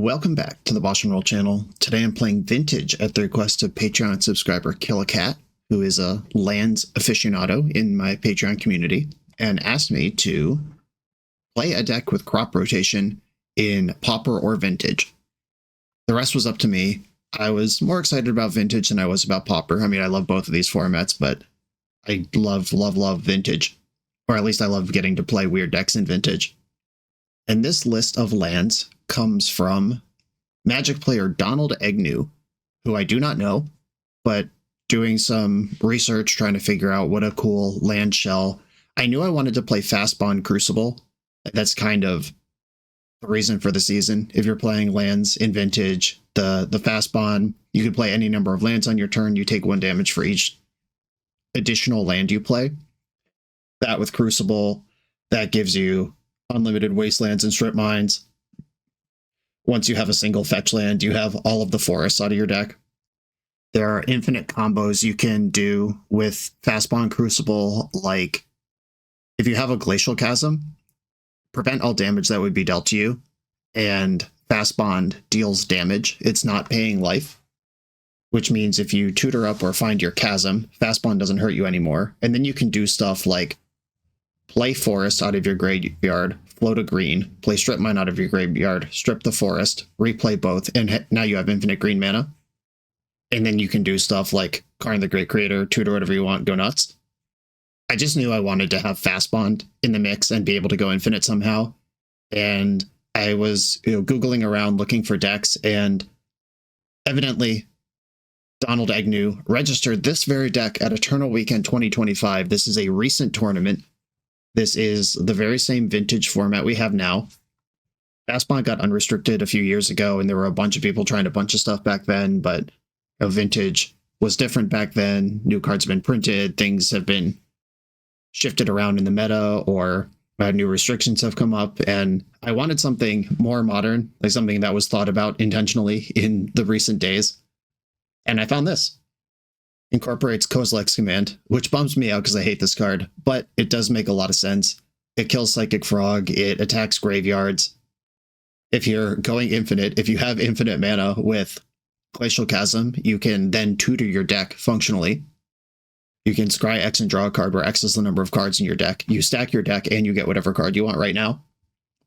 Welcome back to the BoshNRoll channel. Today I'm playing Vintage at the request of Patreon subscriber Killacat, who is a lands aficionado in my Patreon community, and asked me to play a deck with crop rotation in Pauper or Vintage. The rest was up to me. I was more excited about Vintage than I was about Pauper. I mean, I love both of these formats, but I love Vintage. Or at least I love getting to play weird decks in Vintage. And this list of lands comes from Magic player Donald Agnew, who I do not know, but doing some research trying to figure out what a cool land shell. I knew I wanted to play Fastbond Crucible. That's kind of the reason for the season. If you're playing lands in Vintage, the Fastbond, you can play any number of lands on your turn. You take 1 damage for each additional land you play. That with Crucible, that gives you unlimited wastelands and strip mines. Once you have a single fetch land, you have all of the forests out of your deck. There are infinite combos you can do with Fastbond Crucible, like if you have a Glacial Chasm, prevent all damage that would be dealt to you, and Fastbond deals damage. It's not paying life, which means if you tutor up or find your Chasm, Fastbond doesn't hurt you anymore. And then you can do stuff like play forest out of your graveyard, float a green, play strip mine out of your graveyard, strip the forest, replay both, and now you have infinite green mana. And then you can do stuff like Karn the Great Creator, tutor whatever you want, go nuts. I just knew I wanted to have Fastbond in the mix and be able to go infinite somehow. And I was Googling around looking for decks, and evidently Donald Agnew registered this very deck at Eternal Weekend 2025. This is a recent tournament. This is the very same Vintage format we have now. Fastbond got unrestricted a few years ago, and there were a bunch of people trying a bunch of stuff back then, but Vintage was different back then. New cards have been printed, things have been shifted around in the meta, or new restrictions have come up, and I wanted something more modern, like something that was thought about intentionally in the recent days. And I found this. Incorporates Kozilek's Command, which bums me out because I hate this card, but it does make a lot of sense. It kills Psychic Frog, it attacks graveyards. If you're going infinite, if you have infinite mana with Glacial Chasm, you can then tutor your deck functionally. You can scry X and draw a card where X is the number of cards in your deck. You stack your deck and you get whatever card you want right now.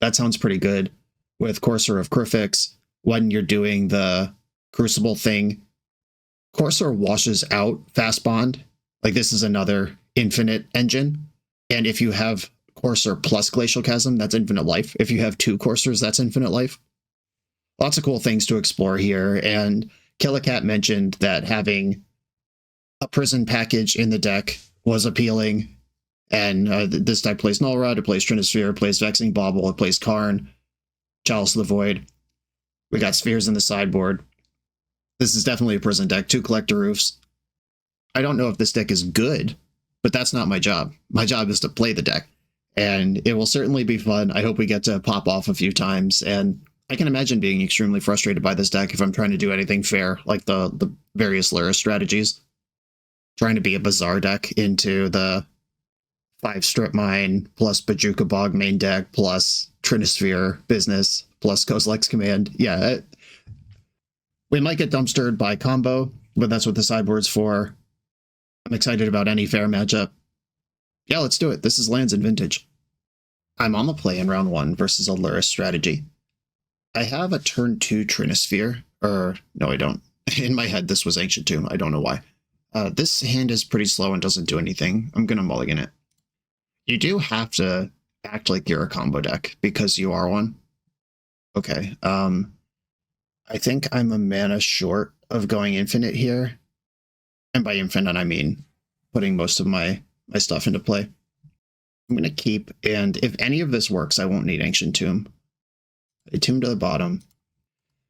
That sounds pretty good. With Courser of Crifix, when you're doing the Crucible thing, Courser washes out Fastbond. Like, this is another infinite engine. And if you have Courser plus Glacial Chasm, that's infinite life. If you have 2 Coursers, that's infinite life. Lots of cool things to explore here. And Killacat mentioned that having a prison package in the deck was appealing. And this deck plays Null Rod, it plays Trinisphere, it plays Vexing Bauble, it plays Karn, Chalice of the Void. We got Spheres in the sideboard. This is definitely a prison deck, 2 Collector Roofs. I don't know if this deck is good, but that's not my job. My job is to play the deck, and it will certainly be fun. I hope we get to pop off a few times, and I can imagine being extremely frustrated by this deck if I'm trying to do anything fair, like the various Lyra strategies. Trying to be a Bazaar deck into the 5 Strip Mine, plus Bajuka Bog main deck, plus Trinisphere business, plus Kozilek's Command. Yeah, we might get dumpstered by combo, but that's what the sideboard's for. I'm excited about any fair matchup. Yeah, let's do it. This is lands in Vintage. I'm on the play in round 1 versus a Lyra strategy. I have a turn 2 Trinisphere, or no, I don't. In my head, this was Ancient Tomb. I don't know why. This hand is pretty slow and doesn't do anything. I'm going to mulligan it. You do have to act like you're a combo deck because you are one. Okay, I think I'm a mana short of going infinite here. And by infinite, I mean putting most of my stuff into play. I'm going to keep, and if any of this works, I won't need Ancient Tomb. A Tomb to the bottom.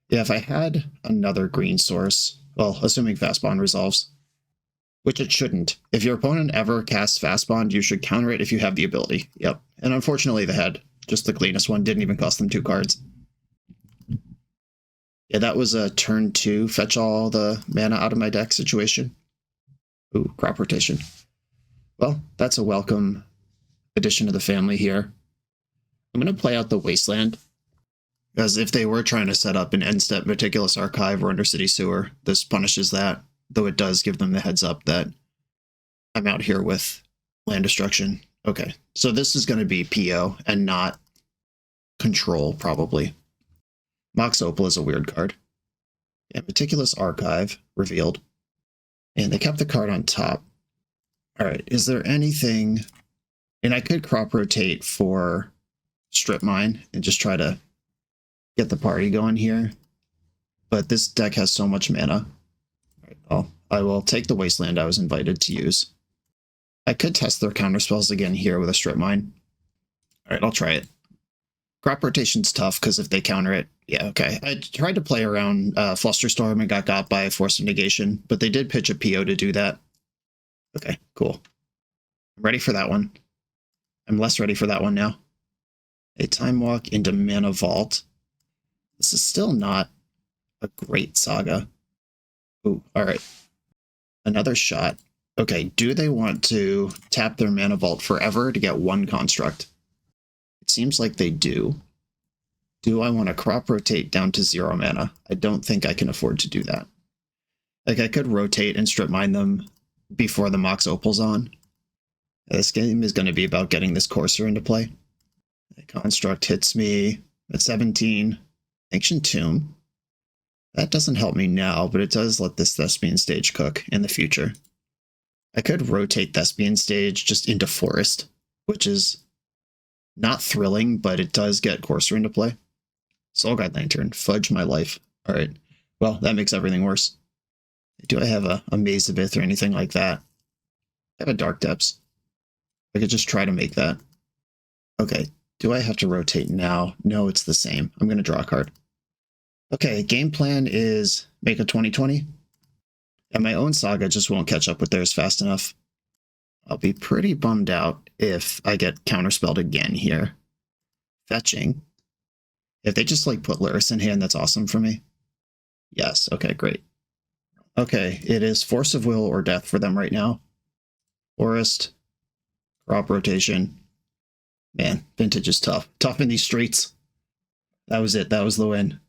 Yeah, if I had another green source, well, assuming Fastbond resolves, which it shouldn't. If your opponent ever casts Fastbond, you should counter it if you have the ability. Yep. And unfortunately, they had just the cleanest one. Didn't even cost them 2 cards. Yeah, that was a turn 2, fetch all the mana out of my deck situation. Ooh, crop rotation. Well, that's a welcome addition to the family here. I'm going to play out the Wasteland. Because if they were trying to set up an end-step Meticulous Archive or Undercity Sewer, this punishes that, though it does give them the heads up that I'm out here with land destruction. Okay, so this is going to be PO and not control, probably. Mox Opal is a weird card. Yeah, Meticulous Archive revealed. And they kept the card on top. All right, is there anything... And I could crop rotate for Strip Mine and just try to get the party going here. But this deck has so much mana. All right, well, I will take the Wasteland I was invited to use. I could test their counterspells again here with a Strip Mine. All right, I'll try it. Crop rotation's tough because if they counter it, yeah, okay. I tried to play around Flusterstorm and got by Force of Negation, but they did pitch a PO to do that. Okay, cool. I'm ready for that one. I'm less ready for that one now. A Time Walk into Mana Vault. This is still not a great saga. Ooh, all right. Another shot. Okay, do they want to tap their Mana Vault forever to get one construct? It seems like they do. Do I want to crop rotate down to 0 mana? I don't think I can afford to do that. Like, I could rotate and strip mine them before the Mox Opal's on. This game is going to be about getting this Courser into play. The construct hits me at 17. Ancient Tomb. That doesn't help me now, but it does let this Thespian Stage cook in the future. I could rotate Thespian Stage just into Forest, which is not thrilling, but it does get Courser into play. Soul Guide Lantern. Fudge my life. All right. Well, that makes everything worse. Do I have a Maze of Ith or anything like that? I have a Dark Depths. I could just try to make that. Okay. Do I have to rotate now? No, it's the same. I'm going to draw a card. Okay, game plan is make a 20/20. And my own saga just won't catch up with theirs fast enough. I'll be pretty bummed out if I get counterspelled again here. Fetching. If they just like put Lyris in hand, that's awesome for me. Yes, okay, great. Okay, it is Force of Will or Death for them right now. Forest. Crop rotation. Man, Vintage is tough. Tough in these streets. That was it. That was the win.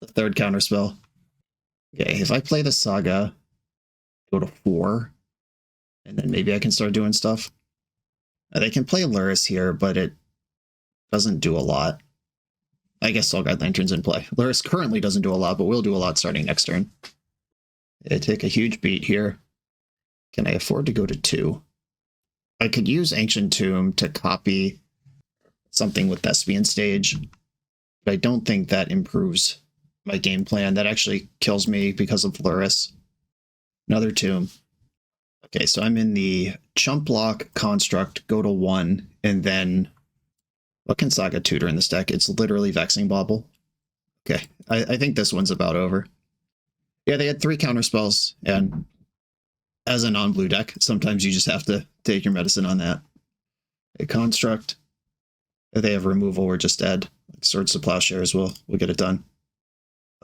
The third counterspell. Okay, if I play the Saga, go to 4, and then maybe I can start doing stuff. They can play Lyris here, but it doesn't do a lot. I guess Soul Guide Lantern's in play. Lyris currently doesn't do a lot, but will do a lot starting next turn. I take a huge beat here. Can I afford to go to 2? I could use Ancient Tomb to copy something with Thespian Stage, but I don't think that improves my game plan. That actually kills me because of Lyris. Another Tomb. Okay, so I'm in the Chump Block Construct, go to 1, and then what can Saga tutor in this deck? It's literally Vexing Bauble. Okay, I think this one's about over. Yeah, they had 3 counterspells, and as a non-blue deck, sometimes you just have to take your medicine on that. A Construct. If they have removal, we're just dead. Like Swords to Plowshares will get it done.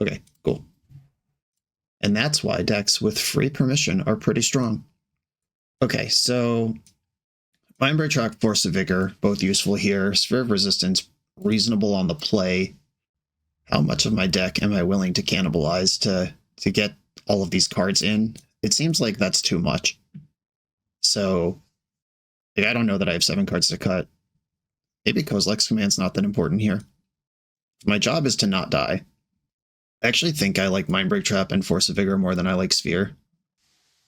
Okay, cool. And that's why decks with free permission are pretty strong. Okay, so Mindbreak Track, Force of Vigor, both useful here. Sphere of Resistance, reasonable on the play. How much of my deck am I willing to cannibalize to get all of these cards in? It seems like that's too much. So I don't know that I have 7 cards to cut. Maybe Kozilek's Command's not that important here. My job is to not die. I actually think I like Mindbreak Trap and Force of Vigor more than I like Sphere.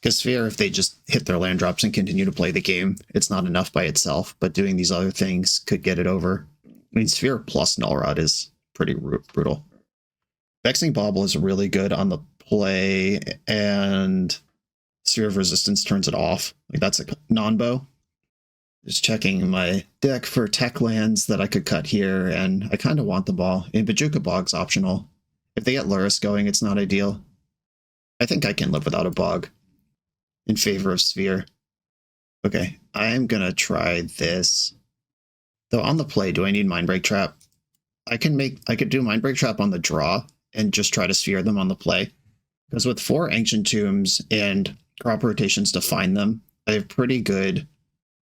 Because Sphere, if they just hit their land drops and continue to play the game, it's not enough by itself, but doing these other things could get it over. I mean, Sphere plus Null Rod is pretty brutal. Vexing Bauble is really good on the play, and Sphere of Resistance turns it off. Like, that's a non-bow. Just checking my deck for tech lands that I could cut here, and I kind of want the ball. And Bajuka Bog's optional. If they get Lyris going, it's not ideal. I think I can live without a Bog in favor of Sphere. Okay, I am going to try this. Though on the play, do I need Mindbreak Trap? I could do Mindbreak Trap on the draw and just try to Sphere them on the play. Because with 4 Ancient Tombs and crop rotations to find them, I have pretty good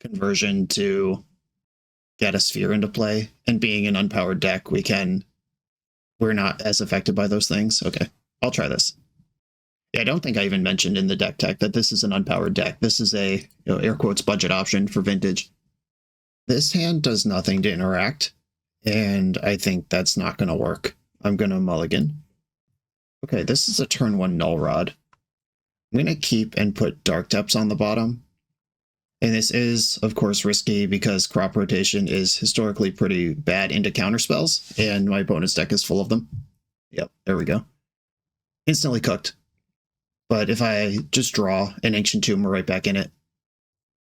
conversion to get a Sphere into play. And being an unpowered deck, we can We're not as affected by those things. Okay, I'll try this. Yeah, I don't think I even mentioned in the deck tech that this is an unpowered deck. This is a, air quotes, budget option for Vintage. This hand does nothing to interact, and I think that's not going to work. I'm going to mulligan. Okay, this is a turn 1 Null Rod. I'm going to keep and put Dark Depths on the bottom. And this is, of course, risky because crop rotation is historically pretty bad into counterspells, and my opponent's deck is full of them. Yep, there we go. Instantly cooked. But if I just draw an Ancient Tomb, we're right back in it.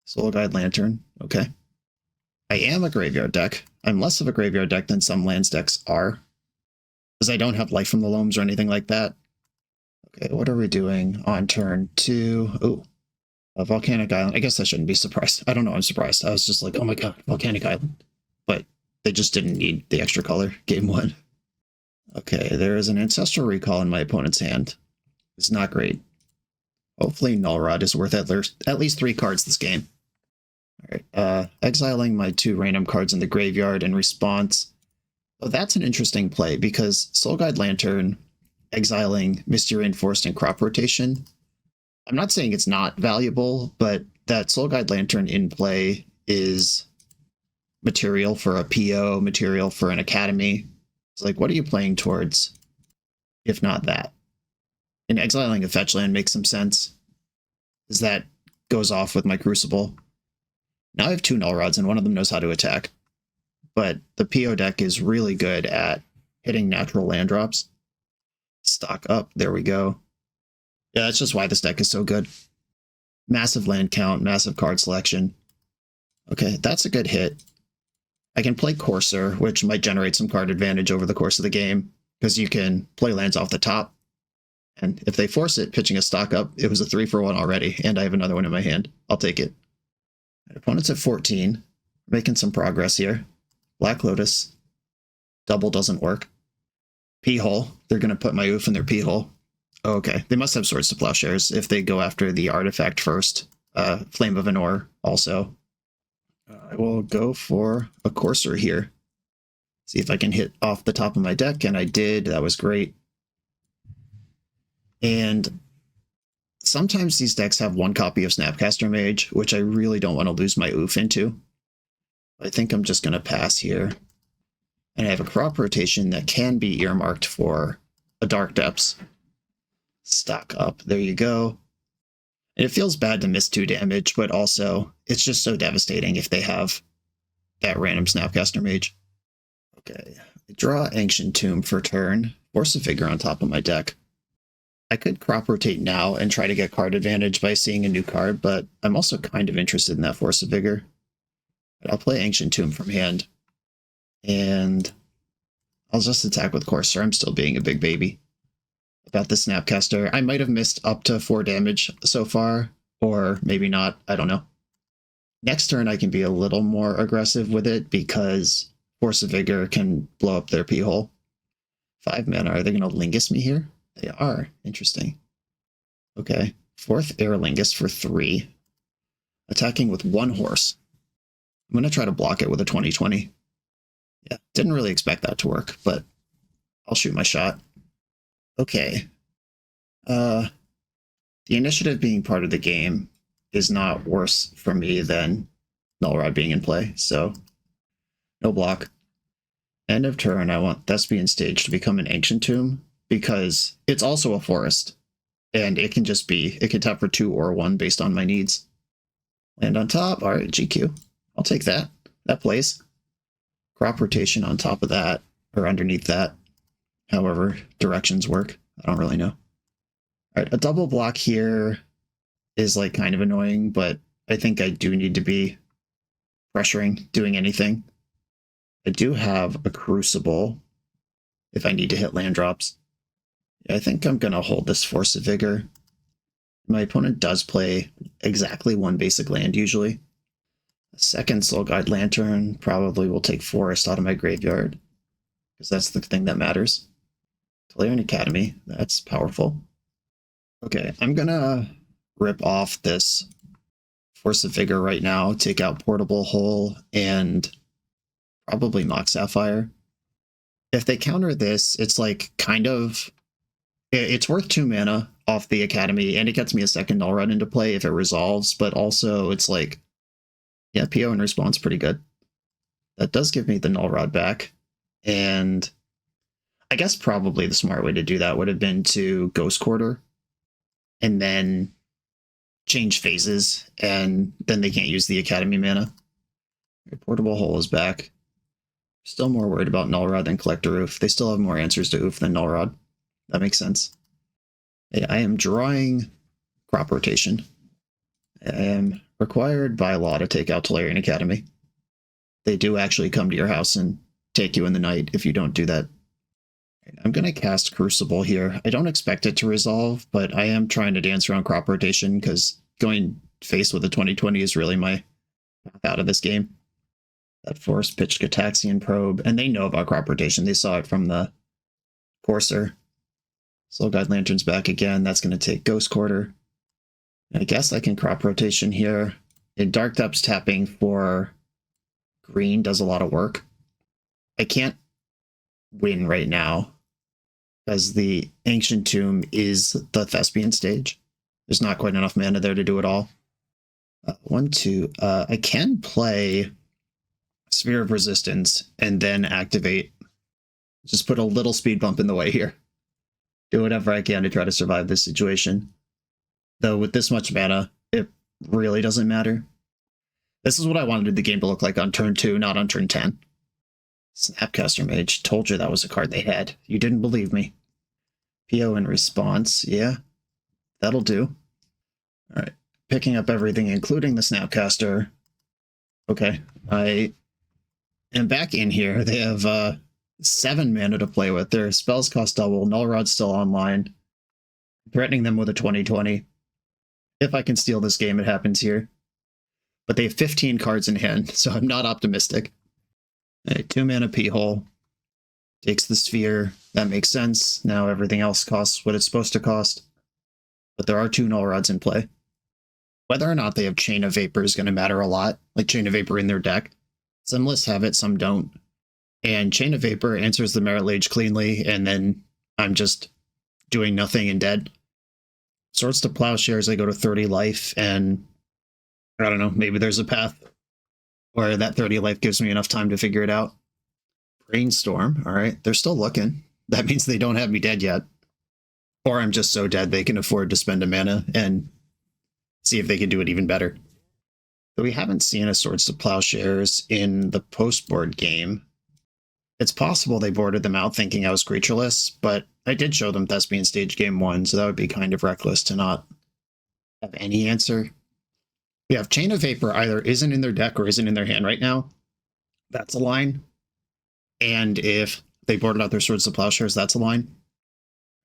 Soul Guide Lantern, okay. I am a graveyard deck. I'm less of a graveyard deck than some lands decks are, because I don't have Life from the Loams or anything like that. Okay, what are we doing on turn 2? Oh, a Volcanic Island. I guess I shouldn't be surprised. I don't know, I'm surprised. I was just like, oh my god, Volcanic Island. But they just didn't need the extra color, game 1. Okay, there is an Ancestral Recall in my opponent's hand. It's not great. Hopefully Null Rod is worth at least 3 cards this game. Alright, exiling my 2 random cards in the graveyard in response. Oh, that's an interesting play, because Soul Guide Lantern, exiling Misty Reinforced and Crop Rotation. I'm not saying it's not valuable, but that Soul Guide Lantern in play is material for a PO, material for an Academy. It's like, what are you playing towards, if not that? And exiling a fetch land makes some sense, because that goes off with my Crucible. Now I have 2 Null Rods, and one of them knows how to attack. But the PO deck is really good at hitting natural land drops. Stock up, there we go. Yeah, that's just why this deck is so good. Massive land count, massive card selection. Okay, that's a good hit. I can play Courser, which might generate some card advantage over the course of the game, because you can play lands off the top. And if they force it, pitching a stock up, it was a 3-for-1 already, and I have another one in my hand. I'll take it. My opponent's at 14. We're making some progress here. Black Lotus. Double doesn't work. P-hole. They're going to put my oof in their P-hole. Oh, okay. They must have Swords to Plowshares if they go after the artifact first. Flame of Anor also. I will go for a Courser here. See if I can hit off the top of my deck, and I did. That was great. And sometimes these decks have 1 copy of Snapcaster Mage, which I really don't want to lose my oof into. I think I'm just going to pass here. And I have a crop rotation that can be earmarked for a Dark Depths. Stock up. There you go. And it feels bad to miss 2 damage, but also it's just so devastating if they have that random Snapcaster Mage. Okay. I draw Ancient Tomb for turn. Force a Figure on top of my deck. I could crop rotate now and try to get card advantage by seeing a new card, but I'm also kind of interested in that Force of Vigor. But I'll play Ancient Tomb from hand. And I'll just attack with Courser. I'm still being a big baby about the Snapcaster. I might have missed up to 4 damage so far, or maybe not. I don't know. Next turn, I can be a little more aggressive with it because Force of Vigor can blow up their P-hole. 5 mana. Are they going to Lingus me here? They are. Interesting. Okay. 4th Air Lingus for 3. Attacking with 1 horse. I'm going to try to block it with a 20/20. Yeah, didn't really expect that to work, but I'll shoot my shot. Okay. The initiative being part of the game is not worse for me than Null Rod being in play, so no block. End of turn, I want Thespian Stage to become an Ancient Tomb, because it's also a forest, and it can just be, it can tap for 2 or 1 based on my needs. Land on top, alright, GQ. I'll take that. That plays. Crop rotation on top of that, or underneath that. However directions work. I don't really know. Alright, a double block here is like kind of annoying, but I think I do need to be pressuring, doing anything. I do have a Crucible if I need to hit land drops. I think I'm going to hold this Force of Vigor. My opponent does play exactly 1 basic land usually. A second Soul Guide Lantern probably will take Forest out of my graveyard, because that's the thing that matters. Tolarian Academy, that's powerful. Okay, I'm going to rip off this Force of Vigor right now, take out Portable Hole, and probably Mox Sapphire. if they counter this, it's like kind of, it's worth 2 mana off the Academy, and it gets me a second null rod into play if it resolves, but also it's like, yeah, PO in response pretty good. That does give me the null rod back, and I guess probably the smart way to do that would have been to Ghost Quarter and then change phases, and then they can't use the Academy mana. Portable Hole is back. Still more worried about Null Rod than Collector Oof. They still have more answers to Oof than Null Rod. That makes sense. I am drawing Crop Rotation. I am required by law to take out Tolarian Academy. They do actually come to your house and take you in the night if you don't do that. I'm going to cast Crucible here. I don't expect it to resolve, but I am trying to dance around Crop Rotation because going face with a 2020 is really my path out of this game. That Force pitched Gataxian Probe, and they know about Crop Rotation. They saw it from the Courser. Soul Guide Lantern's back again. That's going to take Ghost Quarter. I guess I can Crop Rotation here. And Dark Depths tapping for green does a lot of work. I can't win right now because the Ancient Tomb is the Thespian stage. There's not quite enough mana there to do it all. 1, 2. I can play Sphere of Resistance and then activate. Just put a little speed bump in the way here. Do whatever I can to try to survive this situation. Though with this much mana, it really doesn't matter. This is what I wanted the game to look like on turn 2, not on turn 10. Snapcaster Mage. Told you that was a card they had. You didn't believe me. PO in response. Yeah, that'll do. All right. Picking up everything, including the Snapcaster. Okay. I am back in here. They have 7 mana to play with. Their spells cost double. Null Rod's still online. Threatening them with a 2020. If I can steal this game, it happens here. But they have 15 cards in hand, so I'm not optimistic. Right, 2 mana P-hole. Takes the sphere. That makes sense. Now everything else costs what it's supposed to cost. But there are 2 Null Rods in play. Whether or not they have Chain of Vapor is going to matter a lot. Like Chain of Vapor in their deck. Some lists have it, some don't. And Chain of Vapor answers the Merit Lage cleanly, and then I'm just doing nothing and dead. Swords to Plowshares, I go to 30 life, and I don't know, maybe there's a path where that 30 life gives me enough time to figure it out. Brainstorm, all right, they're still looking. That means they don't have me dead yet. Or I'm just so dead they can afford to spend a mana and see if they can do it even better. But we haven't seen a Swords to Plowshares in the post-board game. It's possible they boarded them out thinking I was creatureless, but I did show them Thespian Stage Game 1, so that would be kind of reckless to not have any answer. Yeah, if Chain of Vapor either isn't in their deck or isn't in their hand right now, that's a line. And if they boarded out their Swords to Plowshares, that's a line.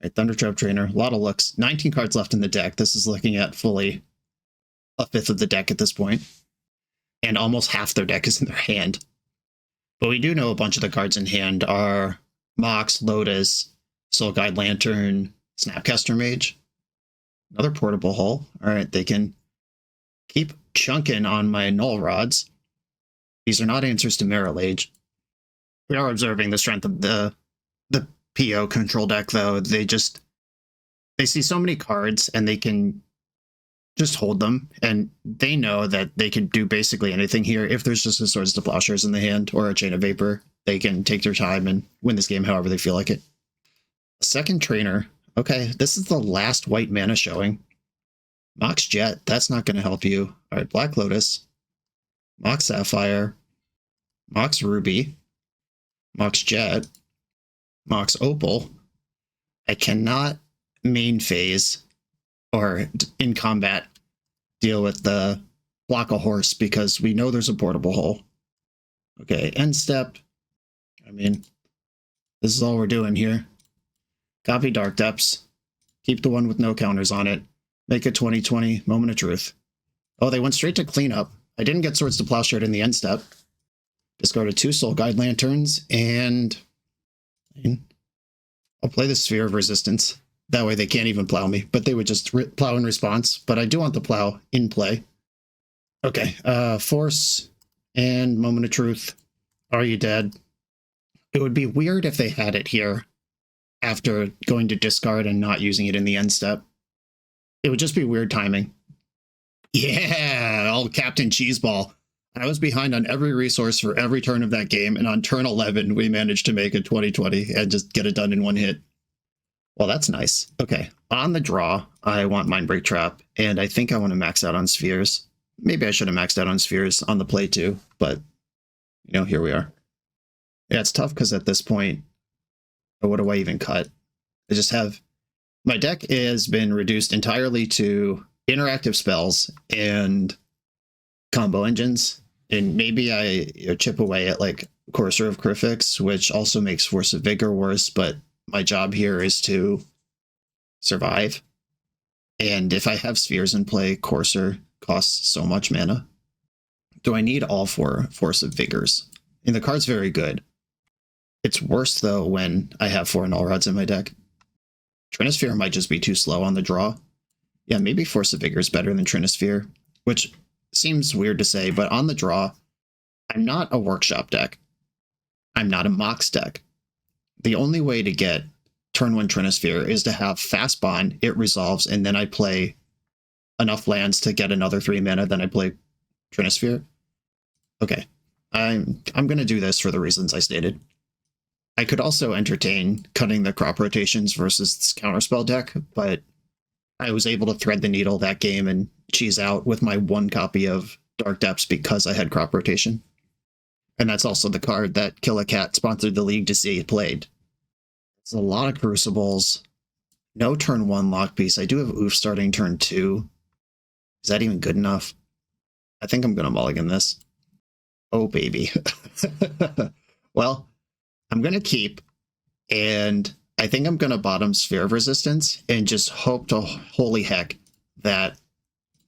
Right, Thundertrap Trainer, a lot of looks. 19 cards left in the deck. This is looking at fully a fifth of the deck at this point. And almost half their deck is in their hand. But we do know a bunch of the cards in hand are Mox, Lotus, Soul Guide Lantern, Snapcaster Mage. Another Portable Hull. All right, they can keep chunking on my Null Rods. These are not answers to Merit Lage. We are observing the strength of the PO control deck, though. They see so many cards, and they can just hold them, and they know that they can do basically anything here. If there's just a Swords to Plowshares in the hand or a Chain of Vapor, they can take their time and win this game however they feel like it. Second Trainer. Okay, this is the last white mana showing. Mox Jet, that's not going to help you. All right, Black Lotus, Mox Sapphire, Mox Ruby, Mox Jet, Mox Opal. I cannot main phase or in combat deal with the block a horse because we know there's a Portable Hole. Okay, end step. I mean, this is all we're doing here. Copy Dark Depths. Keep the one with no counters on it. Make it 2020. Moment of Truth. Oh, they went straight to cleanup. I didn't get Swords to Plowshare in the end step. Discarded 2 Soul Guide Lanterns, and I'll play the Sphere of Resistance. That way they can't even plow me, but they would just plow in response. But I do want the plow in play. Okay, Force and Moment of Truth. Are you dead? It would be weird if they had it here after going to discard and not using it in the end step. It would just be weird timing. Yeah, old Captain Cheeseball. I was behind on every resource for every turn of that game, and on turn 11, we managed to make a 20/20 and just get it done in one hit. Well, that's nice. Okay, on the draw, I want Mindbreak Trap, and I think I want to max out on Spheres. Maybe I should have maxed out on Spheres on the play too, but, you know, here we are. Yeah, it's tough because at this point, what do I even cut? I just have... My deck has been reduced entirely to interactive spells and combo engines, and maybe I chip away at like Courser of Criffix, which also makes Force of Vigor worse, but my job here is to survive. And if I have Spheres in play, Courser costs so much mana. Do I need all 4 Force of Vigors? And the card's very good. It's worse, though, when I have 4 Null Rods in my deck. Trinisphere might just be too slow on the draw. Yeah, maybe Force of Vigor is better than Trinisphere, which seems weird to say, but on the draw, I'm not a Workshop deck. I'm not a Mox deck. The only way to get turn 1 Trinisphere is to have Fast Bond, it resolves, and then I play enough lands to get another 3 mana, then I play Trinisphere. Okay, I'm going to do this for the reasons I stated. I could also entertain cutting the crop rotations versus this counterspell deck, but I was able to thread the needle that game and cheese out with my 1 copy of Dark Depths because I had crop rotation. And that's also the card that Killacat sponsored the league to see played. It's a lot of Crucibles. No turn 1 lock piece. I do have Oof starting turn 2. Is that even good enough? I think I'm going to mulligan this. Oh, baby. Well, I'm going to keep, and I think I'm going to bottom Sphere of Resistance and just hope to holy heck that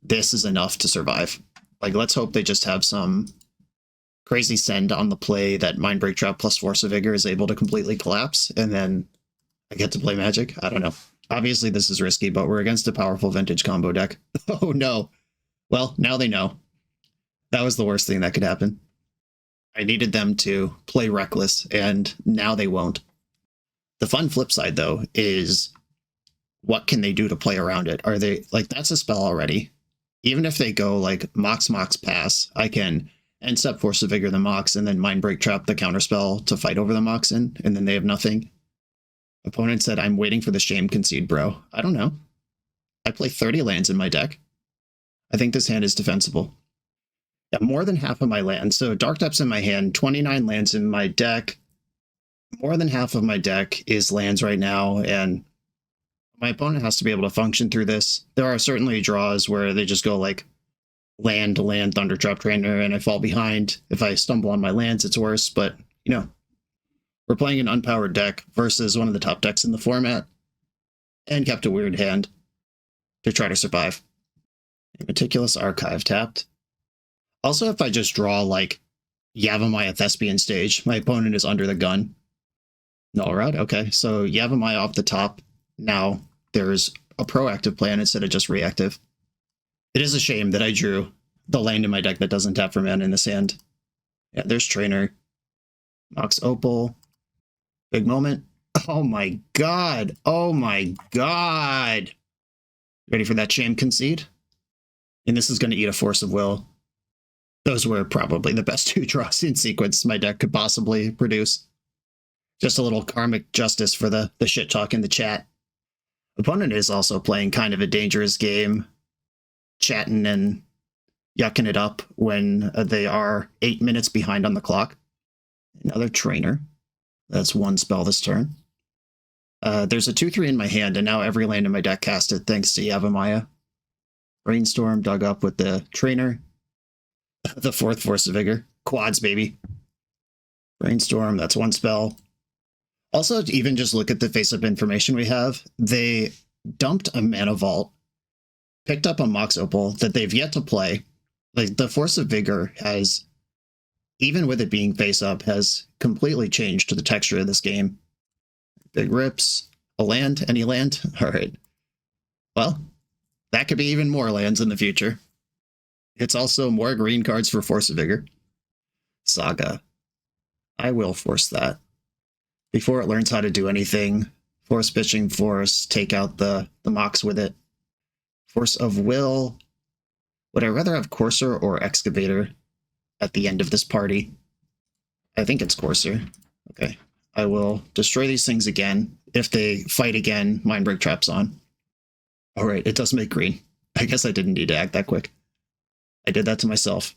this is enough to survive. Like, let's hope they just have some crazy send on the play that Mindbreak Trap plus Force of Vigor is able to completely collapse, and then I get to play Magic. I don't know. Obviously, this is risky, but we're against a powerful Vintage combo deck. Oh, no. Well, now they know. That was the worst thing that could happen. I needed them to play reckless, and now they won't. The fun flip side, though, is what can they do to play around it? Are they, like, that's a spell already. Even if they go, like, Mox, Pass, I can end step Force of Vigor the Mox, and then Mindbreak Trap the counterspell to fight over the Mox in, and then they have nothing. Opponent said, I'm waiting for the shame concede, bro. I don't know. I play 30 lands in my deck. I think this hand is defensible. Yeah, more than half of my lands. So Dark Depths in my hand, 29 lands in my deck. More than half of my deck is lands right now, and my opponent has to be able to function through this. There are certainly draws where they just go like land to land, Thundertrap Trainer, and I fall behind. If I stumble on my lands, it's worse, but, you know, we're playing an unpowered deck versus one of the top decks in the format, and kept a weird hand to try to survive. Meticulous Archive tapped. Also, if I just draw, like, Yavimaya Thespian Stage, my opponent is under the gun. Null Rod? Okay, so Yavimaya off the top. Now there's a proactive plan instead of just reactive. It is a shame that I drew the land in my deck that doesn't tap for mana in this hand. Yeah, there's Trainer. Mox Opal. Big moment. Oh my god! Oh my god! Ready for that shame concede? And this is going to eat a Force of Will. Those were probably the best 2 draws in sequence my deck could possibly produce. Just a little karmic justice for the shit talk in the chat. Opponent is also playing kind of a dangerous game, chatting and yucking it up when they are 8 minutes behind on the clock. Another Trainer. That's 1 spell this turn. There's a 2/3 in my hand, and now every land in my deck cast it thanks to Yavimaya. Brainstorm dug up with the Trainer. The 4th Force of Vigor. Quads, baby. Brainstorm, that's 1 spell. Also, even just look at the face-up information we have. They dumped a Mana Vault, picked up a Mox Opal that they've yet to play. Like, the Force of Vigor has, even with it being face-up, has completely changed the texture of this game. Big rips. A land? Any land? All right. Well, that could be even more lands in the future. It's also more green cards for Force of Vigor. Saga. I will force that. before it learns how to do anything, force pitching force, take out the Mox with it. Force of will. Would I rather have Courser or Excavator at the end of this party? I think it's Courser. Okay. I will destroy these things again. If they fight again, Mindbreak Trap's on. All right, it does make green. I guess I didn't need to act that quick. I did that to myself.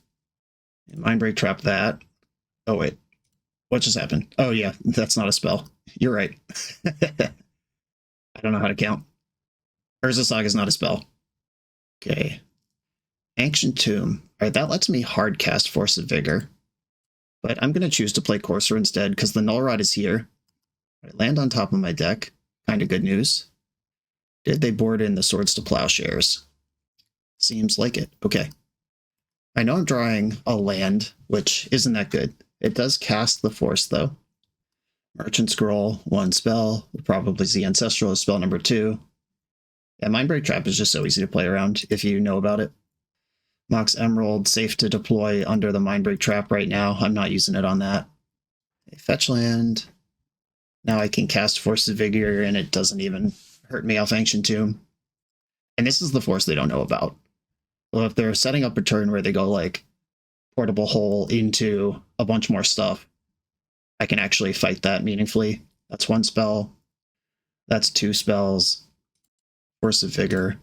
Mindbreak Trap that. Oh, wait. What just happened? Oh, yeah, that's not a spell. You're right. I don't know how to count. Urza Saga is not a spell. Okay. Ancient Tomb. All right, that lets me hard cast Force of Vigor. But I'm going to choose to play Courser instead because the Null Rod is here. I land on top of my deck. Kind of good news. Did they board in the Swords to Plowshares? Seems like it. Okay. I know I'm drawing a land, which isn't that good. It does cast the Force, though. Merchant Scroll, 1 spell. Probably the Ancestral is spell number 2. Yeah, Mindbreak Trap is just so easy to play around if you know about it. Mox Emerald, safe to deploy under the Mindbreak Trap right now. I'm not using it on that. Fetch land. Now I can cast Force of Vigor, and it doesn't even hurt me off Ancient Tomb. And this is the Force they don't know about. Well, if they're setting up a turn where they go like Portable Hole into a bunch more stuff, I can actually fight that meaningfully. That's 1 spell. That's 2 spells. Force of Vigor.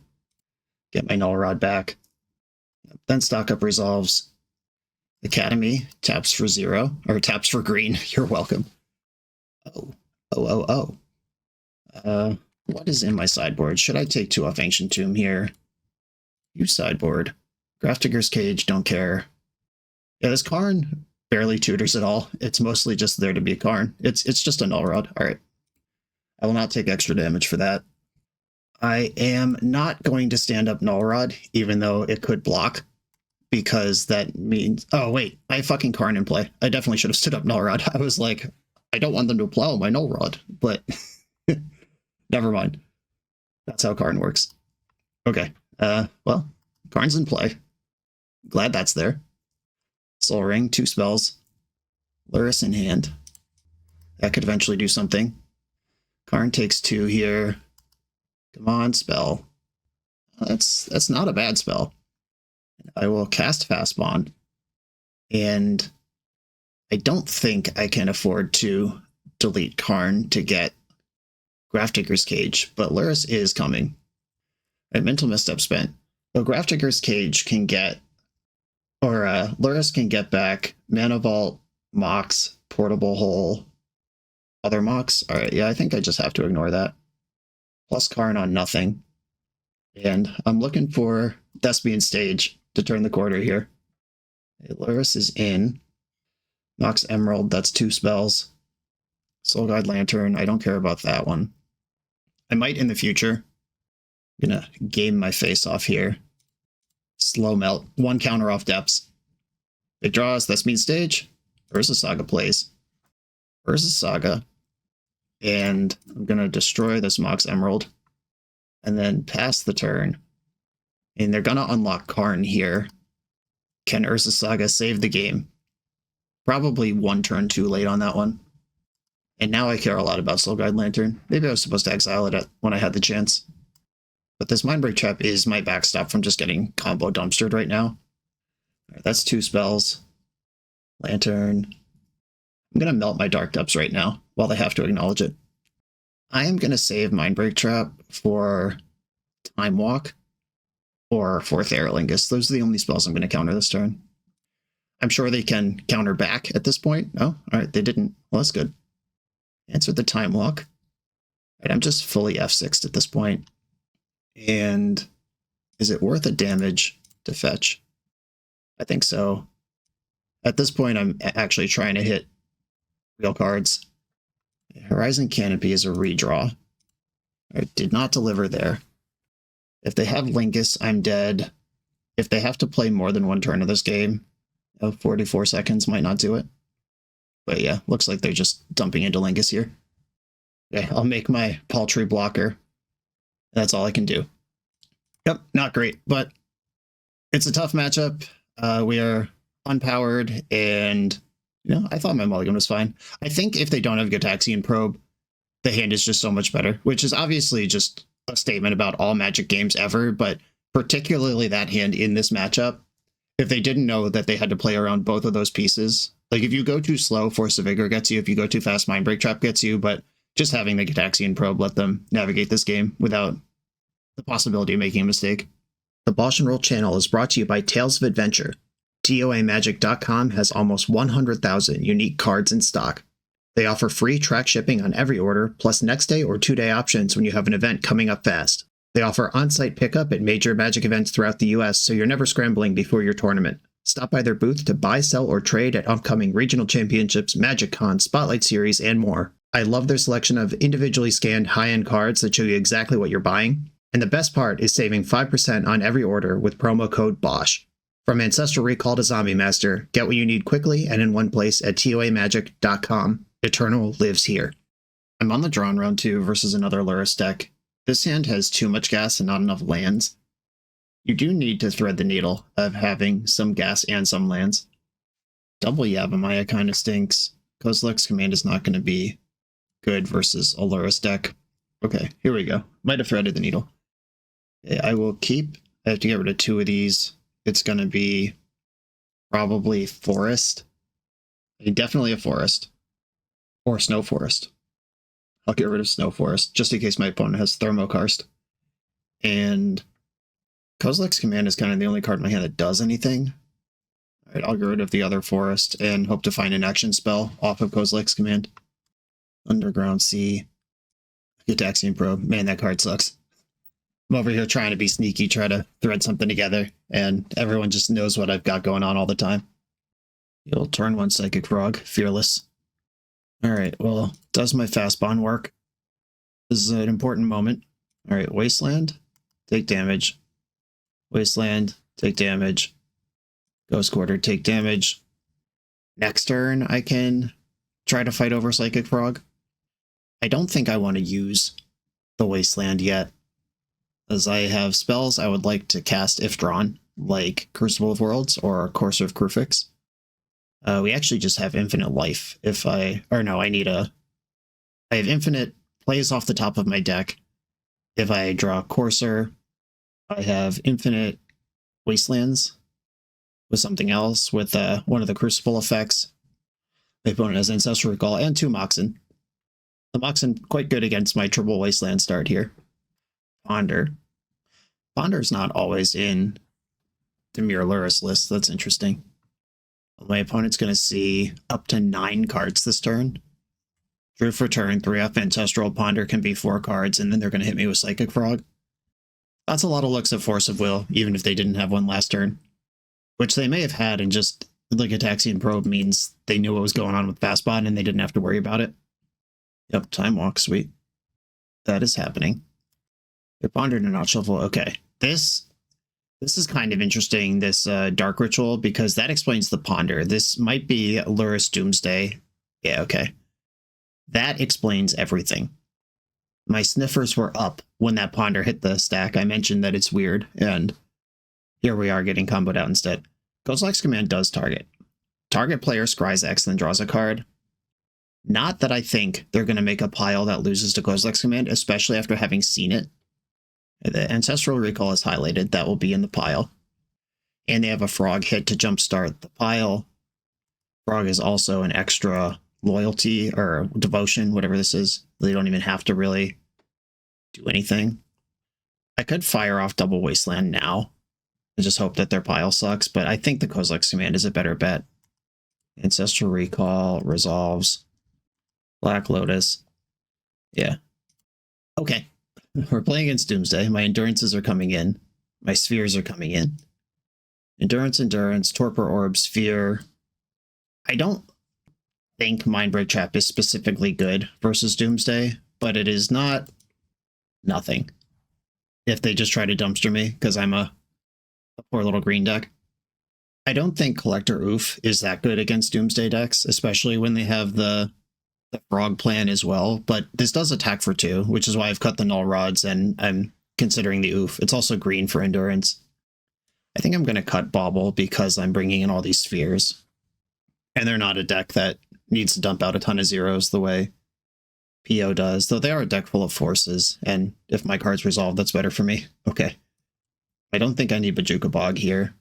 Get my Null Rod back. Then stock up Resolves. Academy taps for 0, or taps for green. You're welcome. Oh. What is in my sideboard? Should I take 2 off Ancient Tomb here? Use sideboard. Grafdigger's Cage, don't care. Yeah, this Karn barely tutors at all. It's mostly just there to be a Karn. It's just a Null Rod. All right. I will not take extra damage for that. I am not going to stand up Null Rod, even though it could block, because that means... Oh, wait. I have fucking Karn in play. I definitely should have stood up Null Rod. I was like, I don't want them to plow my Null Rod, but never mind. That's how Karn works. Okay. Well, Karn's in play. Glad that's there. Soul Ring, 2 spells. Luris in hand. That could eventually do something. Karn takes 2 here. Come on, spell. That's not a bad spell. I will cast Fast Bond. And I don't think I can afford to delete Karn to get Grafdigger's Cage, but Luris is coming. Right, Mental Misstep spent. So Grafdigger's Cage can get, or Luris can get back Mana Vault, Mox, Portable Hole, other Mox. All right, yeah, I think I just have to ignore that. Plus Karn on nothing. And I'm looking for Thespian Stage to turn the quarter here. Luris is in. Mox Emerald, that's 2 spells. Soul Guide Lantern, I don't care about that one. I might in the future. I'm gonna game my face off here. Slow Melt, 1 counter off Depths. It draws Thespian Stage. Urza Saga plays. Urza Saga. And I'm gonna destroy this Mox Emerald. And then pass the turn. And they're gonna unlock Karn here. Can Urza Saga save the game? Probably 1 turn too late on that one. And now I care a lot about Soul Guide Lantern. Maybe I was supposed to exile it when I had the chance. But this Mindbreak Trap is my backstop from just getting combo dumpstered right now. All right, that's 2 spells. Lantern. I'm going to melt my Dark Depths right now while they have to acknowledge it. I am going to save Mindbreak Trap for Time Walk or 4th Aerolingus. Those are the only spells I'm going to counter this turn. I'm sure they can counter back at this point. Oh, all right, they didn't. Well, that's good. Answer the Time Walk. All right, I'm just fully F6'd at this point. And is it worth a damage to fetch? I think so. At this point, I'm actually trying to hit real cards. Horizon Canopy is a redraw. I did not deliver there. If they have Lingus, I'm dead. If they have to play more than 1 turn of this game, 44 seconds might not do it. But yeah, looks like they're just dumping into Lingus here. Okay, I'll make my paltry blocker. That's all I can do. Yep, not great, but it's a tough matchup. We are unpowered, and You know, I thought my mulligan was fine. I think if they don't have Gitaxian Probe, the hand is just so much better, which is obviously just a statement about all Magic games ever, but particularly that hand in this matchup. If they didn't know that they had to play around both of those pieces, like if you go too slow, Force of Vigor gets you. If you go too fast, Mindbreak Trap gets you. But just having the Gitaxian Probe let them navigate this game without the possibility of making a mistake. The BoshNRoll channel is brought to you by Tales of Adventure. TOAMagic.com has almost 100,000 unique cards in stock. They offer free track shipping on every order, plus next day or 2-day options when you have an event coming up fast. They offer on-site pickup at major Magic events throughout the US, so you're never scrambling before your tournament. Stop by their booth to buy, sell, or trade at upcoming regional championships, Magic Con, Spotlight Series, and more. I love their selection of individually scanned high-end cards that show you exactly what you're buying. And the best part is saving 5% on every order with promo code BOSH. From Ancestral Recall to Zombie Master, get what you need quickly and in one place at TOAMagic.com. Eternal lives here. I'm on the draw in round 2 versus another Lurrus deck. This hand has too much gas and not enough lands. You do need to thread the needle of having some gas and some lands. Double Yavimaya kind of stinks. Kozilek's Command is not going to be good versus a Lurrus deck. Okay, here we go. Might have threaded the needle. Okay, I will keep. I have to get rid of 2 of these. It's going to be probably Forest. Definitely a Forest. Or Snow Forest. I'll get rid of Snow Forest, just in case my opponent has Thermokarst. And Kozilek's Command is kind of the only card in my hand that does anything. Alright, I'll get rid of the other Forest and hope to find an action spell off of Kozilek's Command. Underground Sea. Gitaxian Probe. Man, that card sucks. I'm over here trying to be sneaky, try to thread something together, and everyone just knows what I've got going on all the time. You'll turn 1 Psychic Frog, Fearless. Alright, well, does my fast bond work? This is an important moment. Alright, Wasteland, take damage. Wasteland, take damage. Ghost Quarter, take damage. Next turn, I can try to fight over Psychic Frog. I don't think I want to use the Wasteland yet, as I have spells I would like to cast if drawn, like Crucible of Worlds or Courser of Crufix. We actually just have infinite life if I have infinite plays off the top of my deck. If I draw Courser, I have infinite Wastelands with something else with one of the Crucible effects. My opponent has Ancestral Recall and 2 Moxen. The Moxen quite good against my triple Wasteland start here. Ponder. Ponder's not always in the Mirror Lurrus list. That's interesting. My opponent's going to see up to 9 cards this turn. Drew for turn, 3 off Ancestral. Ponder can be 4 cards, and then they're going to hit me with Psychic Frog. That's a lot of looks at Force of Will, even if they didn't have one last turn. Which they may have had, and just the Gitaxian Probe means they knew what was going on with Fastbond, and they didn't have to worry about it. Yep, Time Walk, sweet. That is happening. They pondered and not shuffle. Okay, this is kind of interesting, this Dark Ritual, because that explains the Ponder. This might be Lurrus Doomsday. Yeah, okay. That explains everything. My sniffers were up when that Ponder hit the stack. I mentioned that it's weird, and here we are getting comboed out instead. Kozilek's Command does target. Target player scries X, then draws a card. Not that I think they're going to make a pile that loses to Kozilek's Command, especially after having seen it. The Ancestral Recall is highlighted. That will be in the pile. And they have a Frog hit to jumpstart the pile. Frog is also an extra loyalty or devotion, whatever this is. They don't even have to really do anything. I could fire off double Wasteland now and just hope that their pile sucks, but I think the Kozilek's Command is a better bet. Ancestral Recall resolves. Black Lotus. Yeah. Okay. We're playing against Doomsday. My Endurances are coming in. My Spheres are coming in. Endurance, Torpor Orb, Sphere. I don't think Mindbreak Trap is specifically good versus Doomsday, but it is not nothing. If they just try to dumpster me, because I'm a poor little green deck. I don't think Collector Oof is that good against Doomsday decks, especially when they have the Frog plan as well, but this does attack for 2, which is why I've cut the Null Rods and I'm considering the Oof. It's also green for Endurance. I think I'm going to cut Bauble because I'm bringing in all these Spheres. And they're not a deck that needs to dump out a ton of zeros the way PO does, though they are a deck full of forces, and if my card's resolved, that's better for me. Okay. I don't think I need Bojuka Bog here.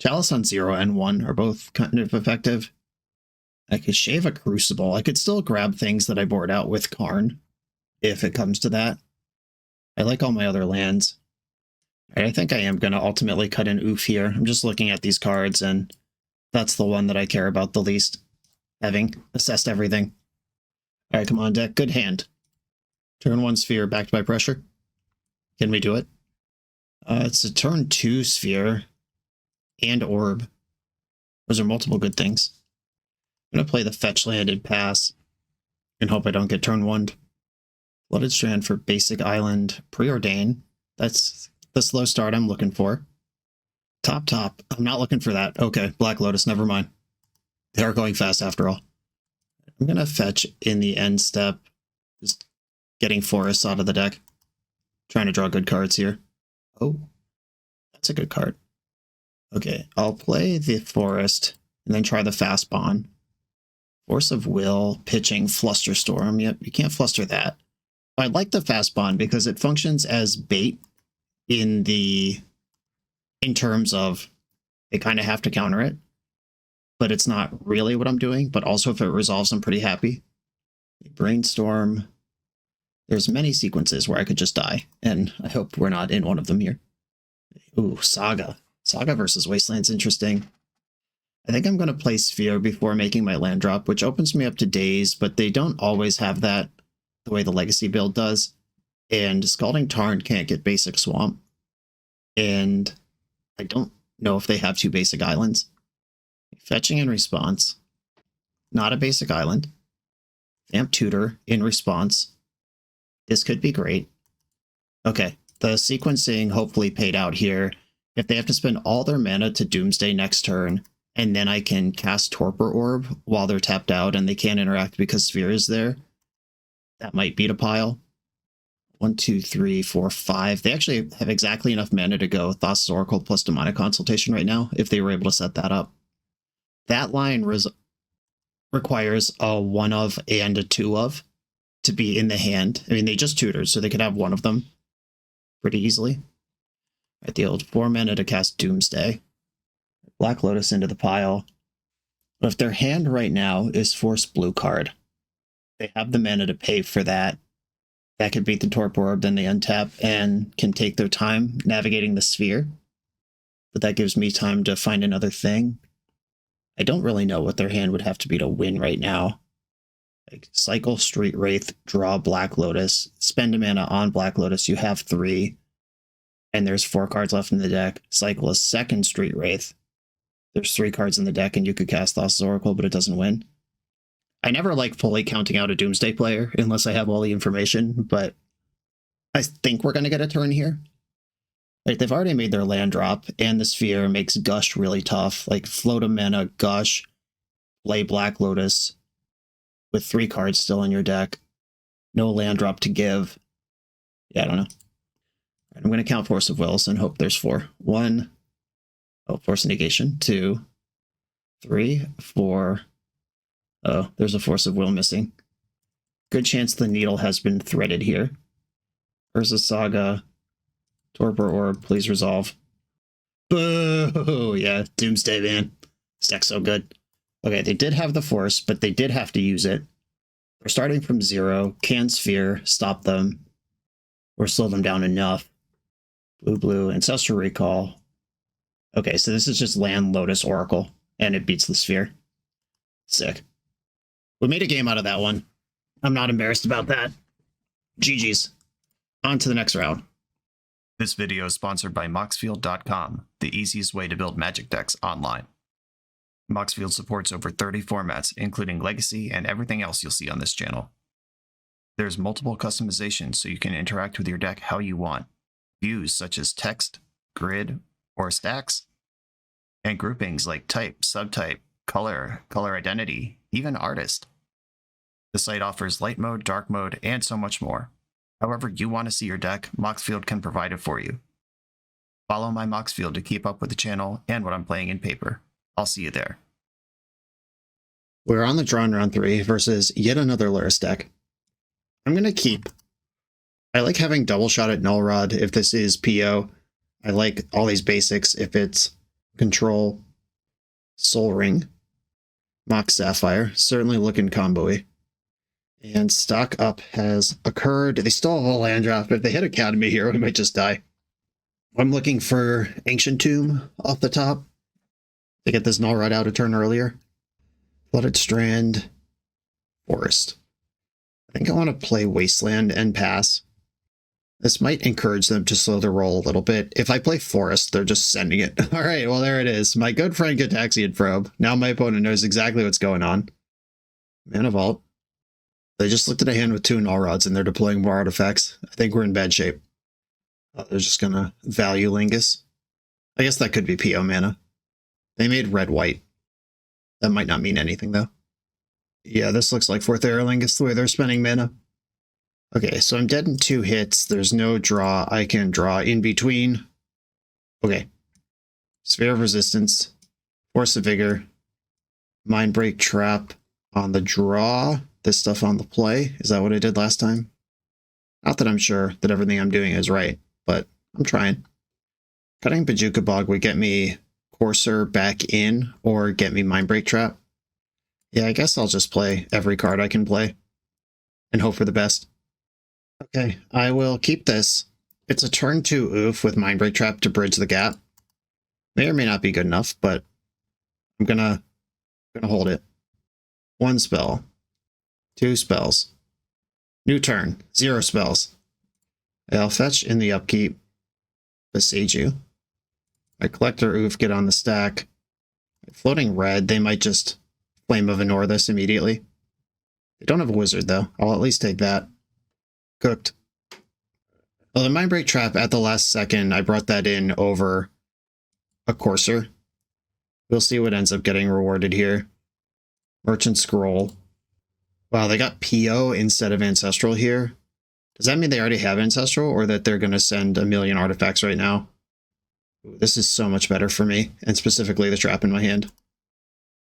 Chalice on 0 and 1 are both kind of effective. I could shave a Crucible. I could still grab things that I board out with Karn, if it comes to that. I like all my other lands. I think I am going to ultimately cut an Oof here. I'm just looking at these cards, and that's the one that I care about the least, having assessed everything. All right, come on, deck. Good hand. Turn 1 Sphere backed by pressure. Can we do it? It's a turn 2 Sphere and Orb. Those are multiple good things. I'm going to play the fetch landed pass and hope I don't get turn 1'd. Flooded Strand for basic island. Preordain. That's the slow start I'm looking for. Top. I'm not looking for that. Okay, Black Lotus, never mind. They are going fast after all. I'm going to fetch in the end step. Just getting forests out of the deck. Trying to draw good cards here. Oh, that's a good card. Okay, I'll play the forest and then try the fast bond. Force of Will, pitching, Flusterstorm. Yep, you can't fluster that. I like the fast bond because it functions as bait in terms of they kind of have to counter it, but it's not really what I'm doing. But also if it resolves, I'm pretty happy. Brainstorm. There's many sequences where I could just die, and I hope we're not in one of them here. Ooh, Saga. Saga versus Wasteland's interesting. I think I'm going to play Sphere before making my land drop, which opens me up to Daze, but they don't always have that the way the Legacy build does. And Scalding Tarn can't get basic Swamp. And I don't know if they have 2 basic islands. Fetching in response. Not a basic island. Vamp Tutor in response. This could be great. Okay, the sequencing hopefully paid out here. If they have to spend all their mana to Doomsday next turn, and then I can cast Torpor Orb while they're tapped out and they can't interact because Sphere is there, that might beat a pile. 1, 2, 3, 4, 5. They actually have exactly enough mana to go Thassa's Oracle plus Demonic Consultation right now, if they were able to set that up. That line requires a 1 of and a 2 of to be in the hand. I mean, they just tutored, so they could have one of them pretty easily. At the old 4 mana to cast Doomsday. Black Lotus into the pile. But if their hand right now is Force Blue card, they have the mana to pay for that. That could beat the Torpor Orb, then they untap and can take their time navigating the Sphere. But that gives me time to find another thing. I don't really know what their hand would have to be to win right now. Like cycle Street Wraith, draw Black Lotus, spend a mana on Black Lotus, you have 3. And there's 4 cards left in the deck. Cycle a second Street Wraith. There's 3 cards in the deck, and you could cast Thassa's Oracle, but it doesn't win. I never like fully counting out a Doomsday player unless I have all the information, but I think we're going to get a turn here. Like, they've already made their land drop, and the Sphere makes Gush really tough. Like, float a mana, Gush, play Black Lotus with 3 cards still in your deck. No land drop to give. Yeah, I don't know. I'm going to count Force of Wills and hope there's 4. 1. Oh, Force of Negation. 2. 3. 4. Oh, there's a Force of Will missing. Good chance the needle has been threaded here. Urza Saga. Torpor Orb, please resolve. Boo! Yeah, Doomsday, man. This deck's so good. Okay, they did have the Force, but they did have to use it. They're starting from 0. Can Sphere stop them or slow them down enough? Blue, Ancestral Recall. Okay, so this is just land Lotus Oracle, and it beats the Sphere. Sick. We made a game out of that one. I'm not embarrassed about that. GG's. On to the next round. This video is sponsored by Moxfield.com, the easiest way to build Magic decks online. Moxfield supports over 30 formats, including Legacy and everything else you'll see on this channel. There's multiple customizations so you can interact with your deck how you want. Views such as text, grid, or stacks, and groupings like type, subtype, color, color identity, even artist. The site offers light mode, dark mode, and so much more. However you want to see your deck, Moxfield can provide it for you. Follow my Moxfield to keep up with the channel and what I'm playing in paper. I'll see you there. We're on the draw in round 3 versus yet another Luris deck. I'm going to keep. I like having double shot at Null Rod if this is PO. I like all these basics if it's Control, Soul Ring, Mox Sapphire. Certainly looking combo-y. And stock up has occurred. They still have a land drop. If they hit Academy here, we might just die. I'm looking for Ancient Tomb off the top to get this Null Rod out a turn earlier. Flooded Strand, Forest. I think I want to play Wasteland and pass. This might encourage them to slow the roll a little bit. If I play Forest, they're just sending it. All right, well, there it is. My good friend Gataxian Probe. Now my opponent knows exactly what's going on. Mana Vault. They just looked at a hand with 2 Null Rods and they're deploying more artifacts. I think we're in bad shape. They're just going to value Lingus. I guess that could be PO mana. They made red-white. That might not mean anything, though. Yeah, this looks like 4th Era Lingus the way they're spending mana. Okay, so I'm dead in 2 hits. There's no draw. I can draw in between. Okay. Sphere of Resistance. Force of Vigor. Mindbreak Trap on the draw. This stuff on the play. Is that what I did last time? Not that I'm sure that everything I'm doing is right, but I'm trying. Cutting Bajuka Bog would get me Courser back in or get me Mindbreak Trap. Yeah, I guess I'll just play every card I can play and hope for the best. Okay, I will keep this. It's a turn 2 oof with Mindbreak Trap to bridge the gap. May or may not be good enough, but I'm gonna hold it. 1 spell. 2 spells. New turn. 0 spells. I'll fetch in the upkeep. Besiege you. My Collector Oof get on the stack. Floating red, they might just Flame of Anor this immediately. They don't have a wizard, though. I'll at least take that. Cooked. Well, the Mindbreak Trap at the last second, I brought that in over a Courser. We'll see what ends up getting rewarded here. Merchant Scroll. Wow, they got PO instead of Ancestral here. Does that mean they already have Ancestral, or that they're going to send a million artifacts right now? Ooh, this is so much better for me, and specifically the trap in my hand.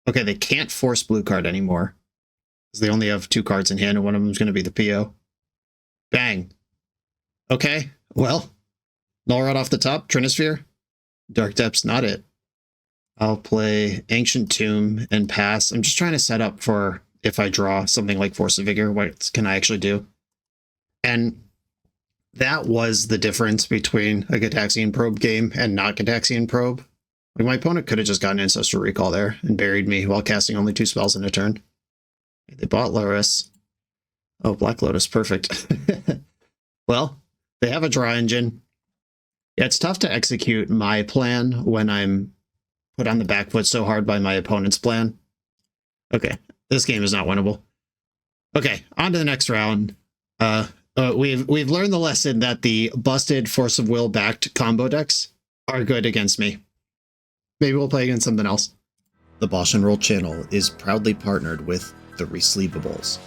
Okay, they can't force blue card anymore, because they only have 2 cards in hand, and one of them is going to be the PO. Bang. Okay, well, Null Rod off the top, Trinisphere. Dark Depths, not it. I'll play Ancient Tomb and pass. I'm just trying to set up for if I draw something like Force of Vigor, what can I actually do? And that was the difference between a Gataxian Probe game and not Gataxian Probe. Like, my opponent could have just gotten Ancestral Recall there and buried me while casting only 2 spells in a turn. They bought Luris. Oh, Black Lotus, perfect. Well, they have a draw engine. Yeah, it's tough to execute my plan when I'm put on the back foot so hard by my opponent's plan. Okay, this game is not winnable. Okay, on to the next round. We've learned the lesson that the busted Force of Will backed combo decks are good against me. Maybe we'll play against something else. The BoshNRoll channel is proudly partnered with the Resleevables.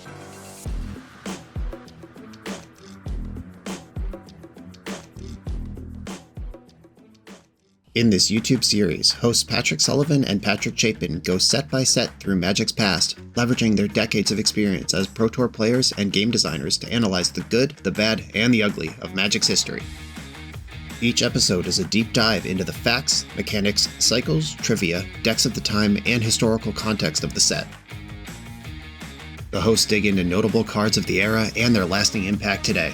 In this YouTube series, hosts Patrick Sullivan and Patrick Chapin go set by set through Magic's past, leveraging their decades of experience as Pro Tour players and game designers to analyze the good, the bad, and the ugly of Magic's history. Each episode is a deep dive into the facts, mechanics, cycles, trivia, decks of the time, and historical context of the set. The hosts dig into notable cards of the era and their lasting impact today.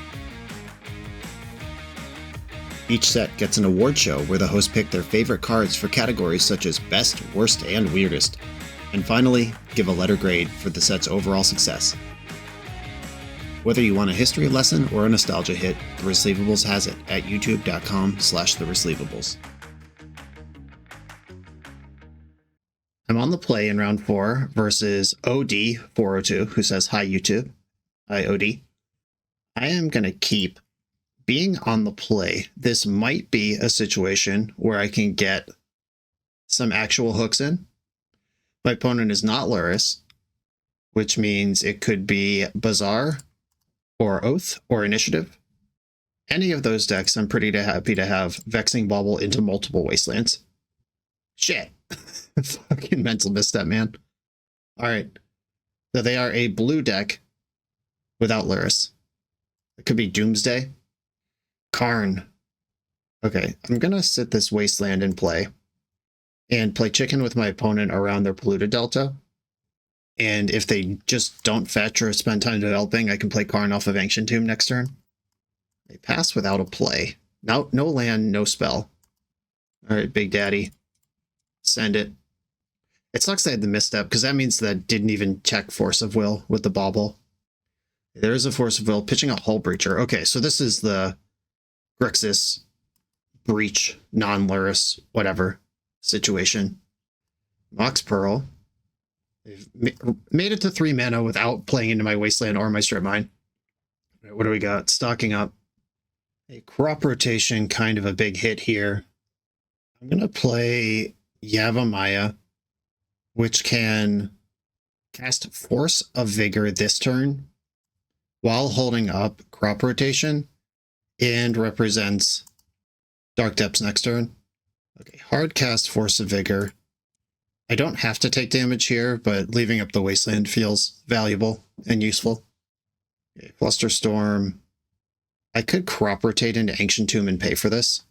Each set gets an award show where the hosts pick their favorite cards for categories such as Best, Worst, and Weirdest. And finally, give a letter grade for the set's overall success. Whether you want a history lesson or a nostalgia hit, The Resleevables has it at youtube.com/theresleevables. I'm on the play in round 4 versus OD402, who says, "Hi, YouTube." Hi, OD. I am going to keep being on the play. This might be a situation where I can get some actual hooks in. My opponent is not Luris, which means it could be Bazaar or Oath or Initiative. Any of those decks, I'm pretty happy to have Vexing Bauble into multiple Wastelands. Shit. Fucking mental misstep, man. All right. So they are a blue deck without Lyris. It could be Doomsday. Karn. Okay, I'm going to sit this Wasteland in play and play chicken with my opponent around their polluted delta. And if they just don't fetch or spend time developing, I can play Karn off of Ancient Tomb next turn. They pass without a play. No land, no spell. All right, Big Daddy. Send it. It sucks I had the misstep, because that means that I didn't even check Force of Will with the bauble. There is a Force of Will. Pitching a Hull Breacher. Okay, so this is the Grixis Breach, non-Lyris, whatever situation. Mox Pearl. They've made it to 3 mana without playing into my Wasteland or my Strip Mine. What do we got? Stocking up. A Crop Rotation, kind of a big hit here. I'm going to play Yavimaya, which can cast Force of Vigor this turn while holding up Crop Rotation and represents Dark Depths next turn. Okay, hard cast Force of Vigor. I don't have to take damage here, but leaving up the Wasteland feels valuable and useful. Okay, Flusterstorm. I could Crop Rotate into Ancient Tomb and pay for this.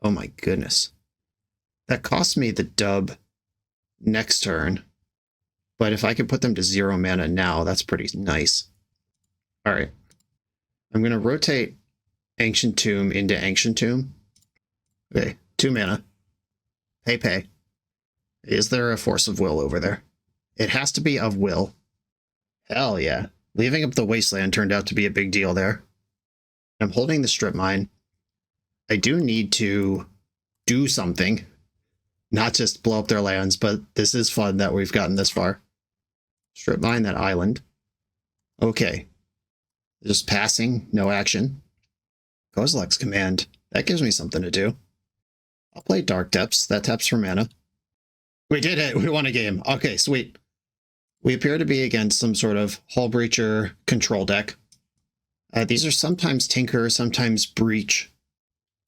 Oh my goodness. That costs me the dub next turn. But if I could put them to 0 mana now, that's pretty nice. Alright. I'm going to rotate Ancient Tomb into Ancient Tomb. Okay, 2 mana. Pay. Is there a Force of Will over there? It has to be of will. Hell yeah. Leaving up the Wasteland turned out to be a big deal there. I'm holding the Strip Mine. I do need to do something. Not just blow up their lands, but this is fun that we've gotten this far. Strip Mine that island. Okay. Just passing, no action. Kozilek's Command. That gives me something to do. I'll play Dark Depths. That taps for mana. We did it. We won a game. Okay, sweet. We appear to be against some sort of Hull Breacher control deck. These are sometimes Tinker, sometimes Breach.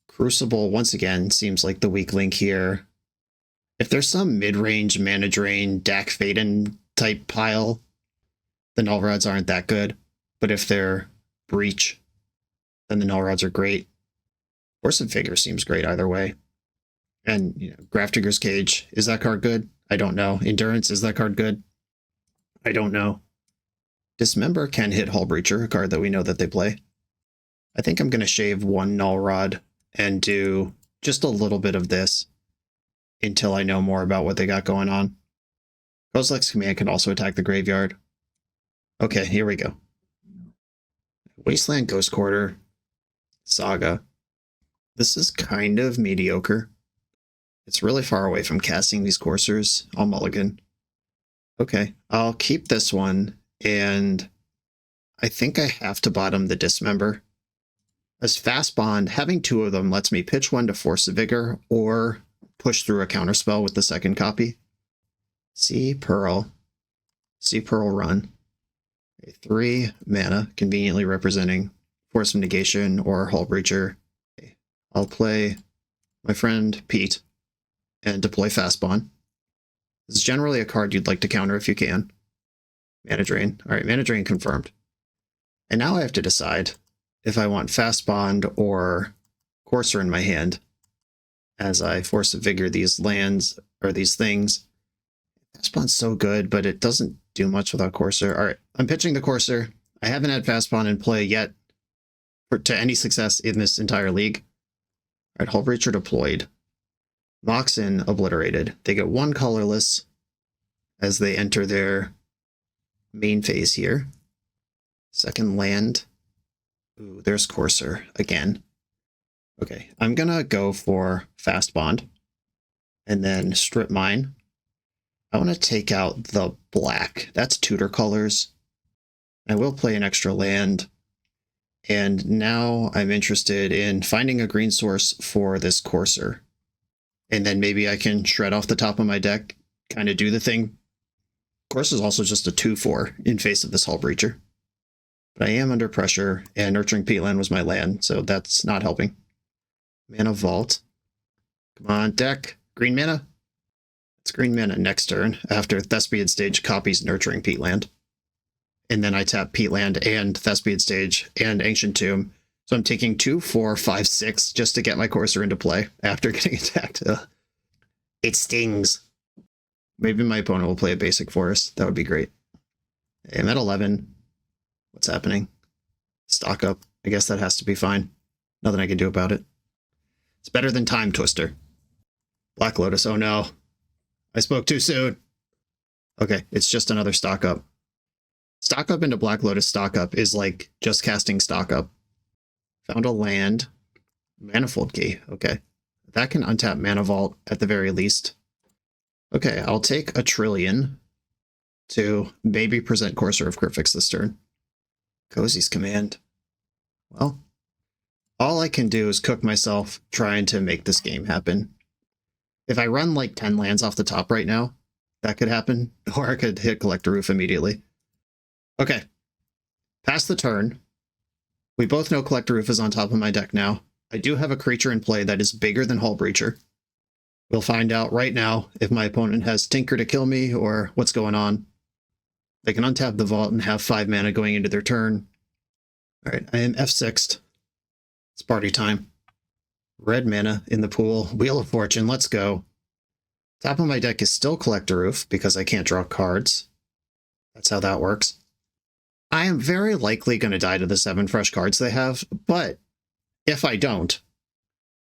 Crucible, once again, seems like the weak link here. If there's some mid-range Mana Drain, Dak Faden type pile, the Null Rods aren't that good. But if they're Breach, then the Null Rods are great. Force of Vigor seems great either way. And, Grafdigger's Cage, is that card good? I don't know. Endurance, is that card good? I don't know. Dismember can hit Hull Breacher, a card that we know that they play. I think I'm going to shave 1 Null Rod and do just a little bit of this until I know more about what they got going on. Kozilek's Command can also attack the graveyard. Okay, here we go. Wasteland Ghost Quarter. Saga. This is kind of mediocre. It's really far away from casting these coursers. I'll mulligan. Okay, I'll keep this one, and I think I have to bottom the Dismember. As Fast Bond, having 2 of them lets me pitch 1 to Force of Vigor, or push through a counterspell with the second copy. Sea Pearl. Sea Pearl Run. 3 mana, conveniently representing Force of Negation or Hull Breacher. Okay. I'll play my friend Pete and deploy Fastbond. This is generally a card you'd like to counter if you can. Mana Drain. Alright, Mana Drain confirmed. And now I have to decide if I want Fastbond or Courser in my hand as I Force of Vigor these lands, or these things. Fastbond's so good, but it doesn't do much without Courser. Alright, I'm pitching the Courser. I haven't had Fastbond in play yet to any success in this entire league. Alright, Hull Breacher deployed. Moxen obliterated. They get 1 colorless as they enter their main phase here. Second land. Ooh, there's Courser again. Okay, I'm gonna go for Fast Bond and then Strip Mine. I want to take out the black. That's tutor colors. I will play an extra land. And now I'm interested in finding a green source for this Courser. And then maybe I can shred off the top of my deck, kind of do the thing. Courser is also just a 2/4 in face of this Hull Breacher. But I am under pressure, and Nurturing Peatland was my land, so that's not helping. Mana Vault. Come on, deck. Green mana. It's green mana next turn, after Thespian Stage copies Nurturing Peatland. and then I tap Peatland and Thespian Stage and Ancient Tomb. So I'm taking 2, 4, 5, 6 just to get my Courser into play after getting attacked. It stings. Maybe my opponent will play a basic forest. That would be great. I'm at 11. What's happening? Stock up. I guess that has to be fine. Nothing I can do about it. It's better than Time Twister. Black Lotus. Oh no. I spoke too soon. Okay, it's just another stock up. Stock up into Black Lotus stock up is like just casting stock up. Found a land. Manifold Key. Okay. That can untap Mana Vault at the very least. Okay, I'll take a trillion to maybe present Courser of Grifix this turn. Cozy's Command. Well, all I can do is cook myself trying to make this game happen. If I run like 10 lands off the top right now, that could happen, or I could hit Collector Roof immediately. Okay, pass the turn. We both know Collector Roof is on top of my deck now. I do have a creature in play that is bigger than Hull Breacher. We'll find out right now if my opponent has Tinker to kill me or what's going on. They can untap the Vault and have 5 mana going into their turn. All right, I am F6'd. It's party time. Red mana in the pool. Wheel of Fortune, let's go. Top of my deck is still Collector Roof because I can't draw cards. That's how that works. I am very likely going to die to the 7 fresh cards they have, but if I don't,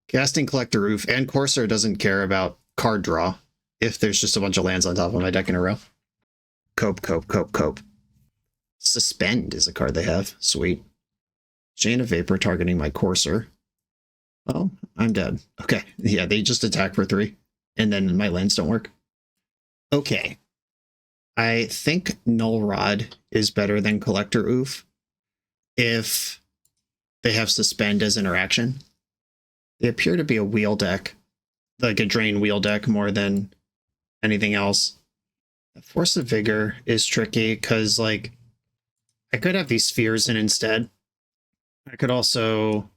casting Collector Roof and Courser doesn't care about card draw if there's just a bunch of lands on top of my deck in a row. Cope. Suspend is a card they have. Sweet. Chain of Vapor targeting my Courser. Oh, I'm dead. Okay, yeah, they just attack for 3, and then my lands don't work. Okay. I think Null Rod is better than Collector Roof if they have Suspend as interaction. They appear to be a wheel deck, like a drain wheel deck more than anything else. Force of Vigor is tricky because, like, I could have these spheres in instead. I could also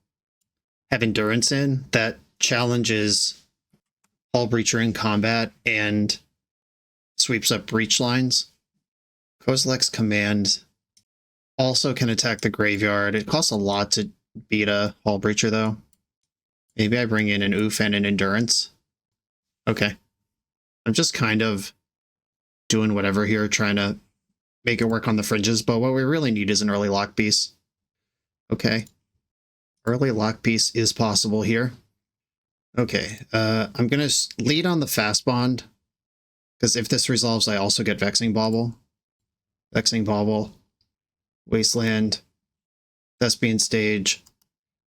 have Endurance in that challenges Hull Breacher in combat and sweeps up breach lines. Kozilek's Command also can attack the graveyard. It costs a lot to beat a Hull Breacher, though. Maybe I bring in an Oof and an Endurance. Okay. I'm just kind of doing whatever here, trying to make it work on the fringes, but what we really need is an early lock piece. Okay. Early lock piece is possible here. Okay. I'm going to lead on the Fast Bond, because if this resolves, I also get Vexing Bauble. Vexing Bauble. Wasteland. Thespian Stage.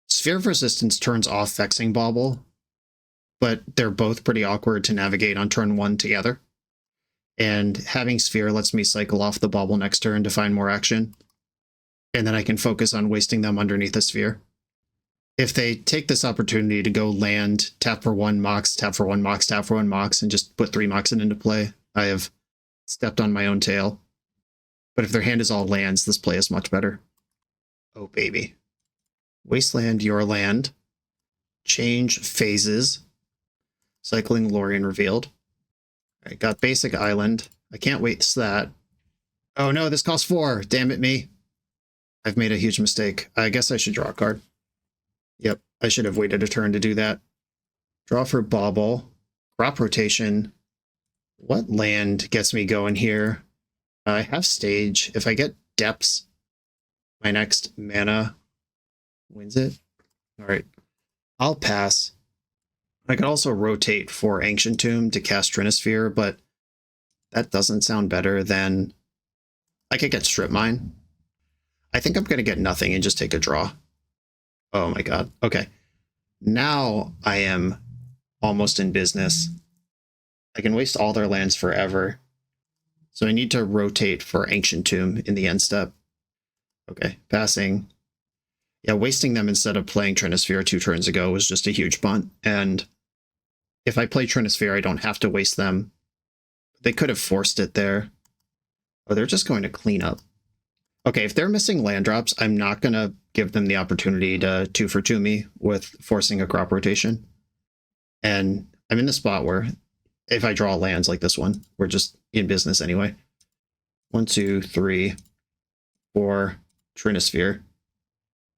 Sphere of Resistance turns off Vexing Bauble, but they're both pretty awkward to navigate on turn 1 together. And having Sphere lets me cycle off the Bauble next turn to find more action. And then I can focus on wasting them underneath the Sphere. If they take this opportunity to go land, tap for 1 Mox, tap for 1 Mox, tap for 1 Mox, and just put 3 Moxen into play, I have stepped on my own tail. But if their hand is all lands, this play is much better. Oh, baby. Wasteland, your land. Change phases. Cycling Lorien revealed. I got basic island. I can't waste that. Oh no, this costs 4. Damn it, me. I've made a huge mistake. I guess I should draw a card. Yep, I should have waited a turn to do that. Draw for Bauble. Crop rotation. What land gets me going here? I have Stage. If I get Depths, my next mana wins it. All right, I'll pass. I could also rotate for Ancient Tomb to cast Trinisphere, but that doesn't sound better than... I could get Strip Mine. I think I'm going to get nothing and just take a draw. Oh my god. Okay. Now I am almost in business. I can waste all their lands forever. So I need to rotate for Ancient Tomb in the end step. Okay, passing. Yeah, wasting them instead of playing Trinisphere 2 turns ago was just a huge punt, and if I play Trinisphere, I don't have to waste them. They could have forced it there. Oh, they're just going to clean up. Okay, if they're missing land drops, I'm not going to give them the opportunity to 2-for-2 me with forcing a crop rotation. And I'm in the spot where if I draw lands like this one, we're just in business anyway. 1, 2, 3. or Trinosphere.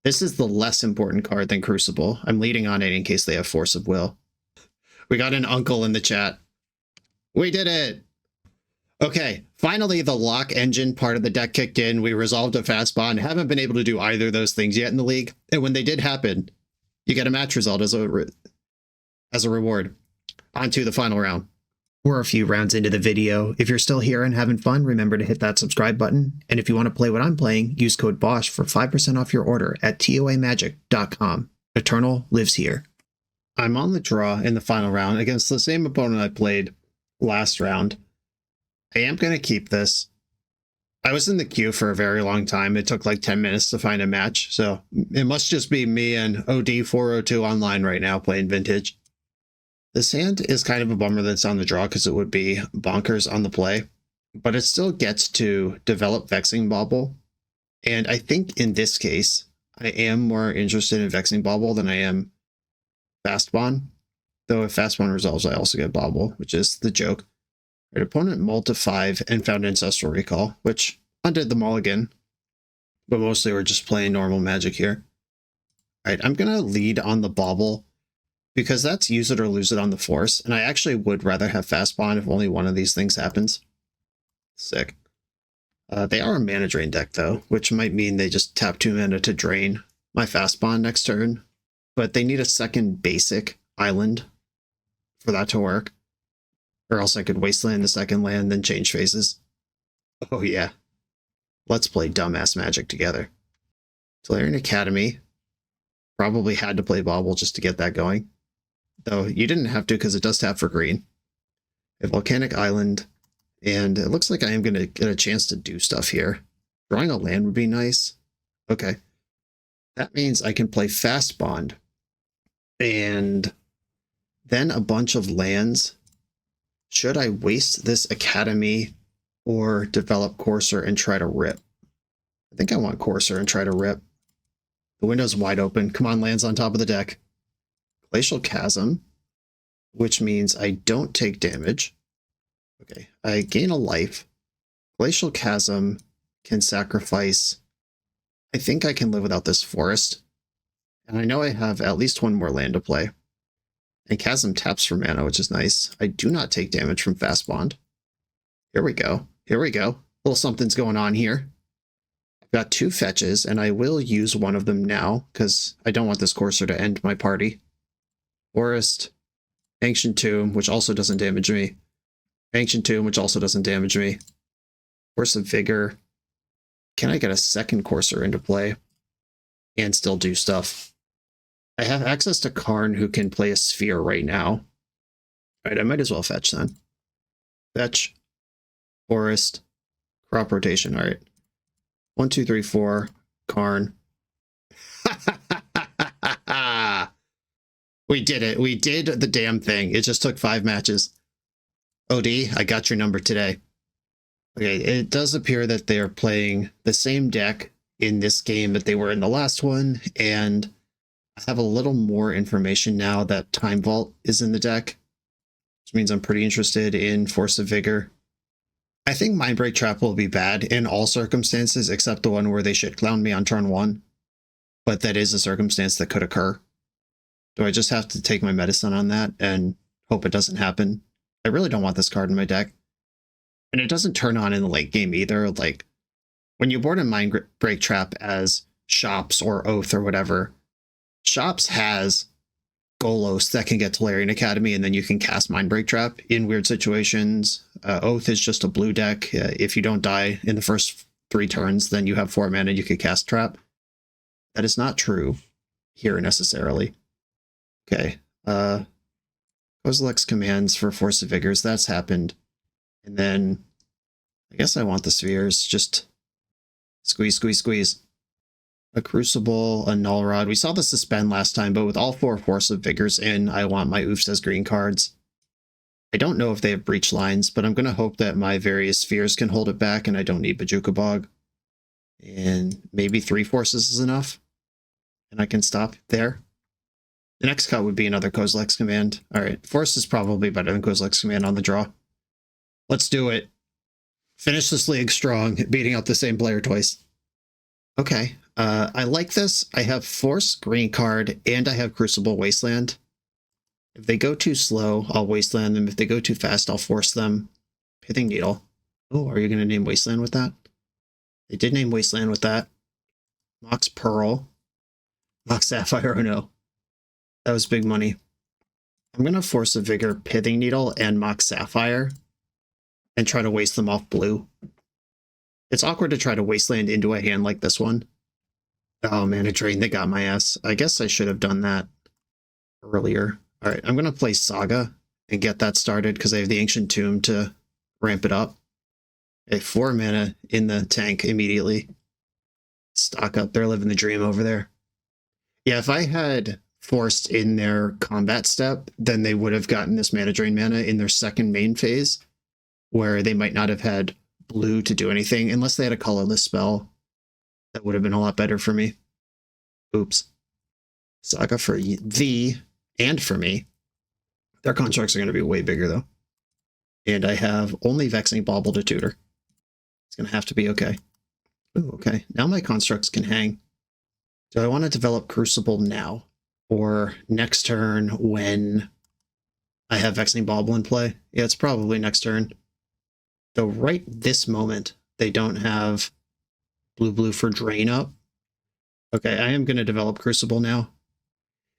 This is the less important card than Crucible. I'm leading on it in case they have Force of Will. We got an uncle in the chat. We did it! Okay, finally the lock engine part of the deck kicked in. We resolved a fast bond. Haven't been able to do either of those things yet in the league. And when they did happen, you get a match result as a reward. On to the final round. We're a few rounds into the video. If you're still here and having fun, remember to hit that subscribe button. And if you want to play what I'm playing, use code BOSH for 5% off your order at toamagic.com. Eternal lives here. I'm on the draw in the final round against the same opponent I played last round. I am going to keep this. I was in the queue for a very long time. It took like 10 minutes to find a match. So it must just be me and OD402 online right now playing Vintage. This hand is kind of a bummer that it's on the draw because it would be bonkers on the play. But it still gets to develop Vexing Bauble. And I think in this case, I am more interested in Vexing Bauble than I am Fast Bond. Though if Fast Bond resolves, I also get Bauble, which is the joke. Right, opponent mulled to 5 and found Ancestral Recall, which undid the mulligan. But mostly we're just playing normal Magic here. Alright, I'm going to lead on the Bauble because that's use it or lose it on the Force. And I actually would rather have Fast Bond if only one of these things happens. Sick. They are a mana drain deck though, which might mean they just tap 2 mana to drain my Fast Bond next turn. But they need a second basic island for that to work. Or else I could wasteland the second land, then change phases. Oh yeah. Let's play dumbass Magic together. Tolarian Academy. Probably had to play Bauble just to get that going. Though you didn't have to because it does tap for green. A Volcanic Island. And it looks like I am going to get a chance to do stuff here. Drawing a land would be nice. Okay. That means I can play Fast Bond. And then a bunch of lands. Should I waste this Academy or develop Courser and try to rip? I think I want Courser and try to rip. The window's wide open. Come on, lands on top of the deck. Glacial Chasm, which means I don't take damage. Okay, I gain a life. Glacial Chasm can sacrifice. I think I can live without this forest. And I know I have at least one more land to play. And Chasm taps for mana, which is nice. I do not take damage from Fast Bond. Here we go. Here we go. A little something's going on here. I've got 2 fetches, and I will use one of them now, because I don't want this Courser to end my party. Forest. Ancient Tomb, which also doesn't damage me. Ancient Tomb, which also doesn't damage me. Force of Vigor. Can I get a second Courser into play? And still do stuff? I have access to Karn, who can play a Sphere right now. Alright, I might as well fetch then. Fetch. Forest. Crop rotation, alright. 1, 2, 3, 4. Karn. We did it. We did the damn thing. It just took 5 matches. OD, I got your number today. Okay, it does appear that they are playing the same deck in this game that they were in the last one, and I have a little more information now that Time Vault is in the deck, which means I'm pretty interested in Force of Vigor. I think Mindbreak Trap will be bad in all circumstances except the one where they shit clown me on turn 1, but that is a circumstance that could occur. Do I just have to take my medicine on that and hope it doesn't happen? I really don't want this card in my deck. And it doesn't turn on in the late game either. Like, when you board a Mindbreak Trap as Shops or Oath or whatever, Shops has Golos that can get Tolarian Academy, and then you can cast Mindbreak Trap in weird situations. Oath is just a blue deck. If you don't die in the first 3 turns, then you have 4 mana, you could cast Trap. That is not true here necessarily. Okay. Kozilek's commands for Force of Vigors, that's happened. And then I guess I want the spheres. Just squeeze, squeeze, squeeze. A Crucible, a Null Rod. We saw the Suspend last time, but with all 4 Force of Vigors in, I want my Oofs as green cards. I don't know if they have breach lines, but I'm going to hope that my various spheres can hold it back and I don't need Bajuka Bog. And maybe 3 forces is enough. And I can stop there. The next cut would be another Kozilek's command. Alright, Force is probably better than Kozilek's command on the draw. Let's do it. Finish this league strong, beating out the same player twice. Okay. I like this. I have Force, Green card, and I have Crucible Wasteland. If they go too slow, I'll Wasteland them. If they go too fast, I'll force them. Pithing Needle. Oh, are you going to name Wasteland with that? They did name Wasteland with that. Mox Pearl. Mox Sapphire, oh no. That was big money. I'm going to Force of Vigor, Pithing Needle, and Mox Sapphire and try to waste them off blue. It's awkward to try to Wasteland into a hand like this one. Oh, Mana Drain, they got my ass. I guess I should have done that earlier. All right, I'm going to play Saga and get that started because I have the Ancient Tomb to ramp it up. A 4 mana in the tank immediately. Stock up. They're living the dream over there. Yeah, if I had forced in their combat step, then they would have gotten this Mana Drain mana in their second main phase, where they might not have had blue to do anything unless they had a colorless spell. That would have been a lot better for me. Oops. Saga for V and for me. Their constructs are going to be way bigger, though. And I have only Vexing Bauble to tutor. It's going to have to be okay. Ooh, okay. Now my constructs can hang. Do I want to develop Crucible now? Or next turn when I have Vexing Bauble in play? Yeah, it's probably next turn. Though right this moment, they don't have blue for drain up. Okay, I am going to develop Crucible now.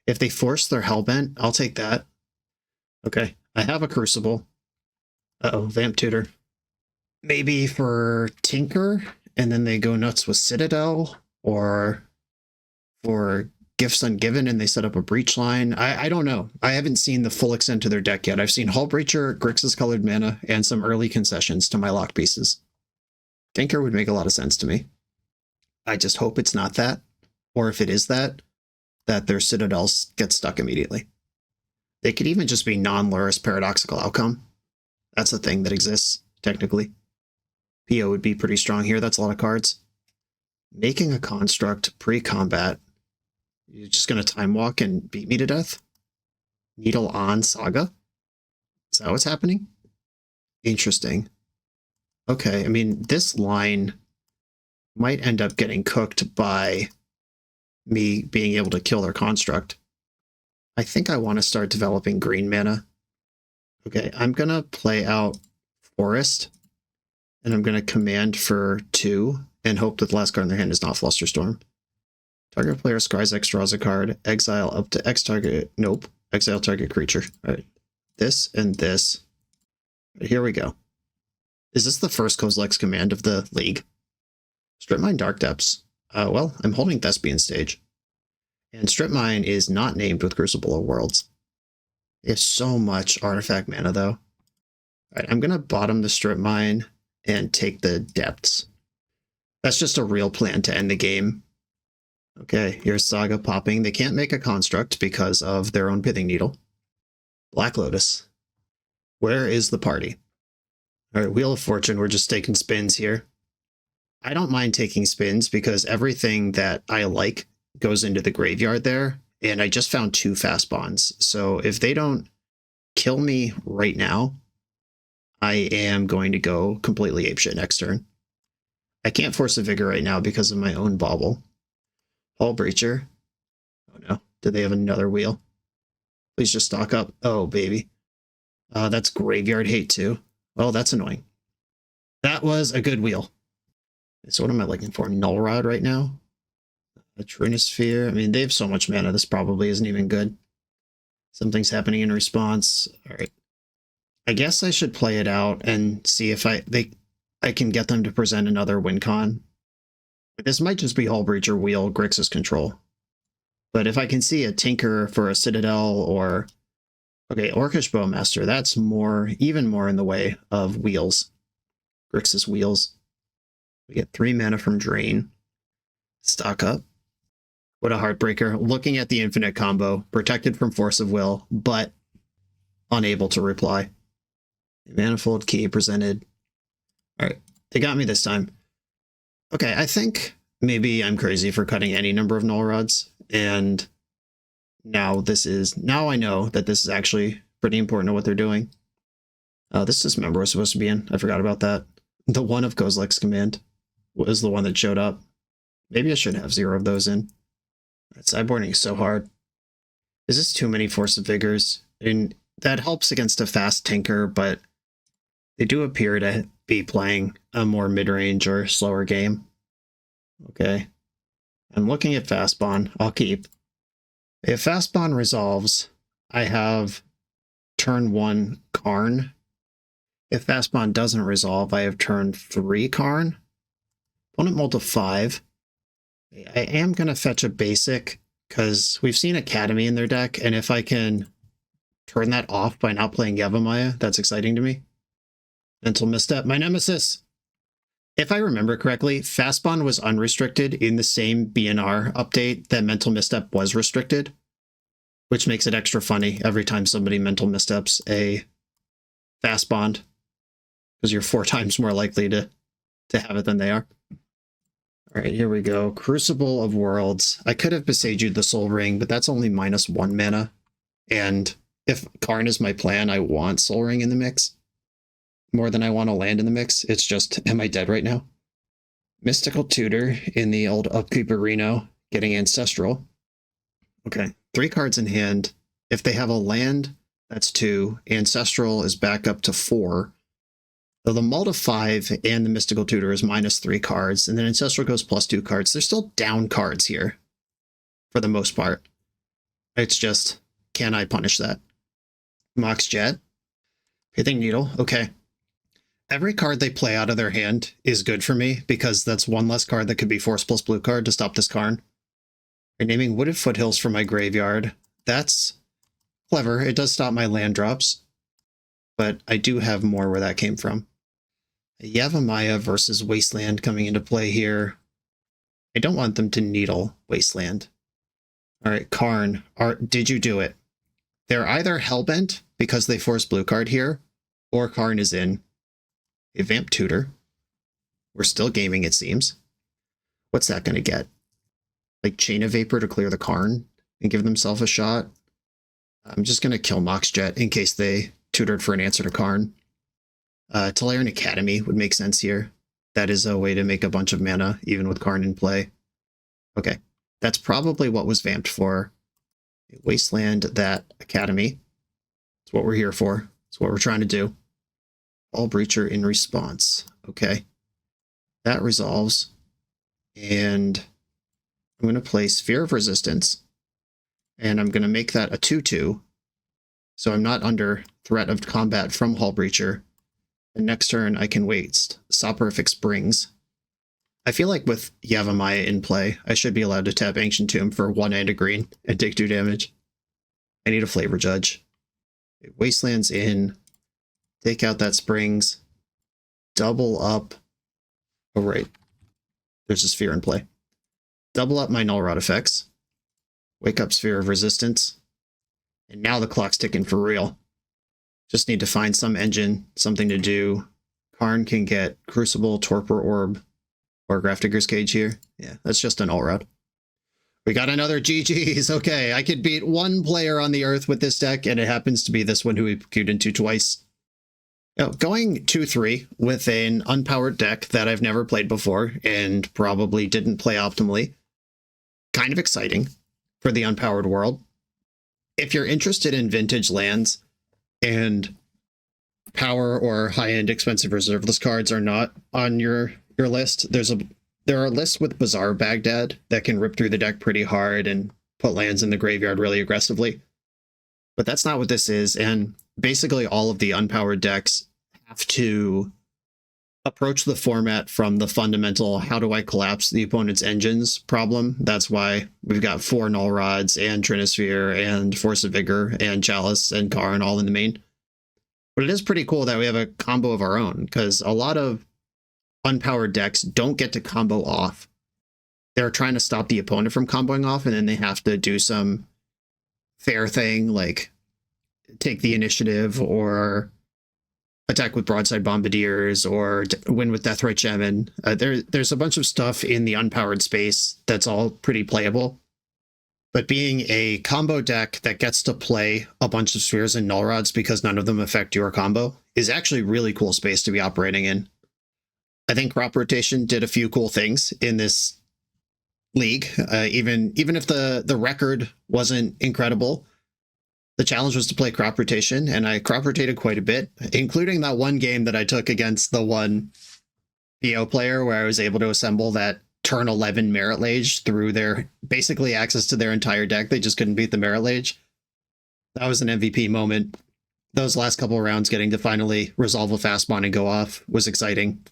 If they force their Hellbent, I'll take that. Okay, I have a Crucible. Uh-oh, Vamp Tutor. Maybe for Tinker, and then they go nuts with Citadel, or for Gifts Ungiven and they set up a Breach line. I don't know. I haven't seen the full extent of their deck yet. I've seen Hull Breacher, Grixis Colored Mana, and some early concessions to my lock pieces. Tinker would make a lot of sense to me. I just hope it's not that, or if it is that their Citadels get stuck immediately. They could even just be non-Lurrus Paradoxical Outcome. That's a thing that exists, technically. PO would be pretty strong here. That's a lot of cards. Making a construct pre-combat. You're just going to time walk and beat me to death? Needle on Saga? Is that what's happening? Interesting. Okay, I mean, this line might end up getting cooked by me being able to kill their construct. I think I want to start developing green mana. Okay, I'm going to play out Forest, and I'm going to command for 2, and hope that the last card in their hand is not Flusterstorm. Target player scries X, draws a card, exile up to X target, nope, exile target creature. All right, this and this. Here we go. Is this the first Kozilek's command of the league? Strip Mine Dark Depths. Well, I'm holding Thespian Stage. And Strip Mine is not named with Crucible of Worlds. They have so much artifact mana, though. All right, I'm going to bottom the Strip Mine and take the Depths. That's just a real plan to end the game. Okay, here's Saga popping. They can't make a construct because of their own Pithing Needle. Black Lotus. Where is the party? All right, Wheel of Fortune, we're just taking spins here. I don't mind taking spins because everything that I like goes into the graveyard there, and I just found 2 fast bonds. So if they don't kill me right now, I am going to go completely apeshit next turn. I can't force a Vigor right now because of my own bauble. Hull Breacher. Oh no, did they have another wheel? Please just stock up. Oh, baby. That's Graveyard Hate too. Oh, that's annoying. That was a good wheel. So what am I looking for? Null Rod right now? A Trinisphere. I mean, they have so much mana, this probably isn't even good. Something's happening in response. All right. I guess I should play it out and see if I can get them to present another win con. This might just be Hull Breacher wheel Grixis control. But if I can see a Tinker for a Citadel or... Okay, Orcish Bowmaster, that's even more in the way of wheels. Grixis wheels. We get 3 mana from Drain. Stock up. What a heartbreaker. Looking at the infinite combo, protected from Force of Will, but unable to reply. Manifold Key presented. Alright, they got me this time. Okay, I think maybe I'm crazy for cutting any number of null rods, and now I know that this is actually pretty important to what they're doing. This Dismember was supposed to be in. I forgot about that. The one of Kozilek's command was the one that showed up. Maybe I should have 0 of those in. Sideboarding is so hard. Is this too many Force of Vigors? And that helps against a fast Tinker, but they do appear to be playing a more mid-range or slower game. Okay. I'm looking at Fastbond. I'll keep. If Fastbond resolves, I have turn 1 Karn. If Fastbond doesn't resolve, I have turn 3 Karn. Opponent mull to 5. I am going to fetch a basic, because we've seen Academy in their deck, and if I can turn that off by not playing Yavimaya, that's exciting to me. Mental Misstep, my nemesis! If I remember correctly, Fastbond was unrestricted in the same BNR update that Mental Misstep was restricted, which makes it extra funny every time somebody Mental Missteps a Fastbond, because you're 4 times more likely to have it than they are. All right, here we go. Crucible of Worlds. I could have Besaju'd the Soul Ring, but that's only -1 mana. And if Karn is my plan, I want Soul Ring in the mix more than I want to land in the mix. It's just, am I dead right now? Mystical Tutor in the old Upkeep Arena, getting Ancestral. Okay, 3 cards in hand. If they have a land, that's 2. Ancestral is back up to 4. So the mull to 5 and the Mystical Tutor is -3 cards, and then Ancestral goes +2 cards. They're still down cards here, for the most part. It's just, can I punish that? Mox Jet. Pithing Needle, okay. Every card they play out of their hand is good for me, because that's 1 less card that could be Force plus blue card to stop this Karn. Renaming Wooded Foothills from my graveyard. That's clever. It does stop my land drops, but I do have more where that came from. Yavimaya versus Wasteland coming into play here. I don't want them to needle Wasteland. All right, Karn, did you do it? They're either Hellbent because they force blue card here, or Karn is in. A Vamp Tutor. We're still gaming, it seems. What's that going to get? Like Chain of Vapor to clear the Karn and give themselves a shot? I'm just going to kill Mox Jet in case they tutored for an answer to Karn. Tolarian Academy would make sense here. That is a way to make a bunch of mana, even with Karn in play. Okay, that's probably what was vamped for. Wasteland that Academy. It's what we're here for. It's what we're trying to do. All Breacher in response. Okay, that resolves. And I'm going to play Sphere of Resistance. And I'm going to make that a 2/2. So I'm not under threat of combat from Hull Breacher. And next turn, I can waste Soporific Springs. I feel like with Yavimaya in play, I should be allowed to tap Ancient Tomb for 1 and a green and take 2 damage. I need a Flavor Judge. Wasteland's in. Take out that Springs. Double up. Oh, right. There's a Sphere in play. Double up my Null Rod effects. Wake up Sphere of Resistance. And now the clock's ticking for real. Just need to find some engine, something to do. Karn can get Crucible, Torpor Orb, or Grafdigger's Cage here. Yeah, that's just an Alt-Rod. We got another GG's. Okay, I could beat 1 player on the earth with this deck, and it happens to be this one who we queued into twice. Now, going 2-3 with an unpowered deck that I've never played before and probably didn't play optimally. Kind of exciting for the unpowered world. If you're interested in vintage lands, and power or high-end expensive reserveless cards are not on your list, there are lists with Bazaar Baghdad that can rip through the deck pretty hard and put lands in the graveyard really aggressively. But that's not what this is, and basically all of the unpowered decks have to approach the format from the fundamental how do I collapse the opponent's engines problem. That's why we've got 4 Null Rods and Trinisphere and Force of Vigor and Chalice and Karn all in the main. But it is pretty cool that we have a combo of our own, because a lot of unpowered decks don't get to combo off. They're trying to stop the opponent from comboing off, and then they have to do some fair thing like take the initiative or attack with Broadside Bombardiers or win with Deathrite Gemin. There's a bunch of stuff in the unpowered space that's all pretty playable. But being a combo deck that gets to play a bunch of Spheres and Null Rods because none of them affect your combo is actually really cool space to be operating in. I think Crop Rotation did a few cool things in this league. Even if the record wasn't incredible, the challenge was to play crop rotation, and I crop rotated quite a bit, including that one game that I took against the one PO player where I was able to assemble that turn 11 Merit Lage through their basically access to their entire deck. They just couldn't beat the Merit Lage. That was an MVP moment. Those last couple of rounds getting to finally resolve a fast spawn and go off was exciting.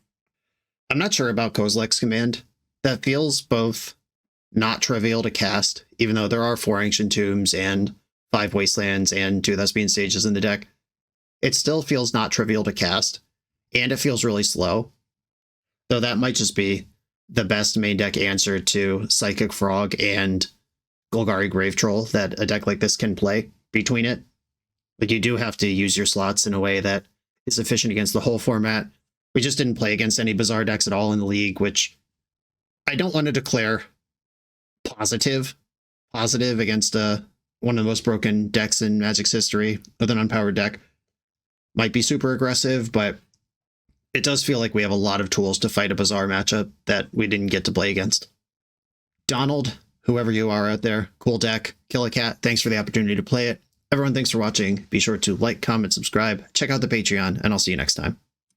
I'm not sure about Kozilek's command. That feels both not trivial to cast, even though there are 4 Ancient Tombs and 5 Wastelands and 2 Thespian Stages in the deck. It still feels not trivial to cast, and it feels really slow. Though that might just be the best main deck answer to Psychic Frog and Golgari Grave Troll that a deck like this can play between it. But you do have to use your slots in a way that is efficient against the whole format. We just didn't play against any bizarre decks at all in the league, which I don't want to declare positive against one of the most broken decks in Magic's history with an unpowered deck. Might be super aggressive, but it does feel like we have a lot of tools to fight a bizarre matchup that we didn't get to play against. Donald, whoever you are out there, cool deck, kill a cat, thanks for the opportunity to play it. Everyone, thanks for watching. Be sure to like, comment, subscribe, check out the Patreon, and I'll see you next time.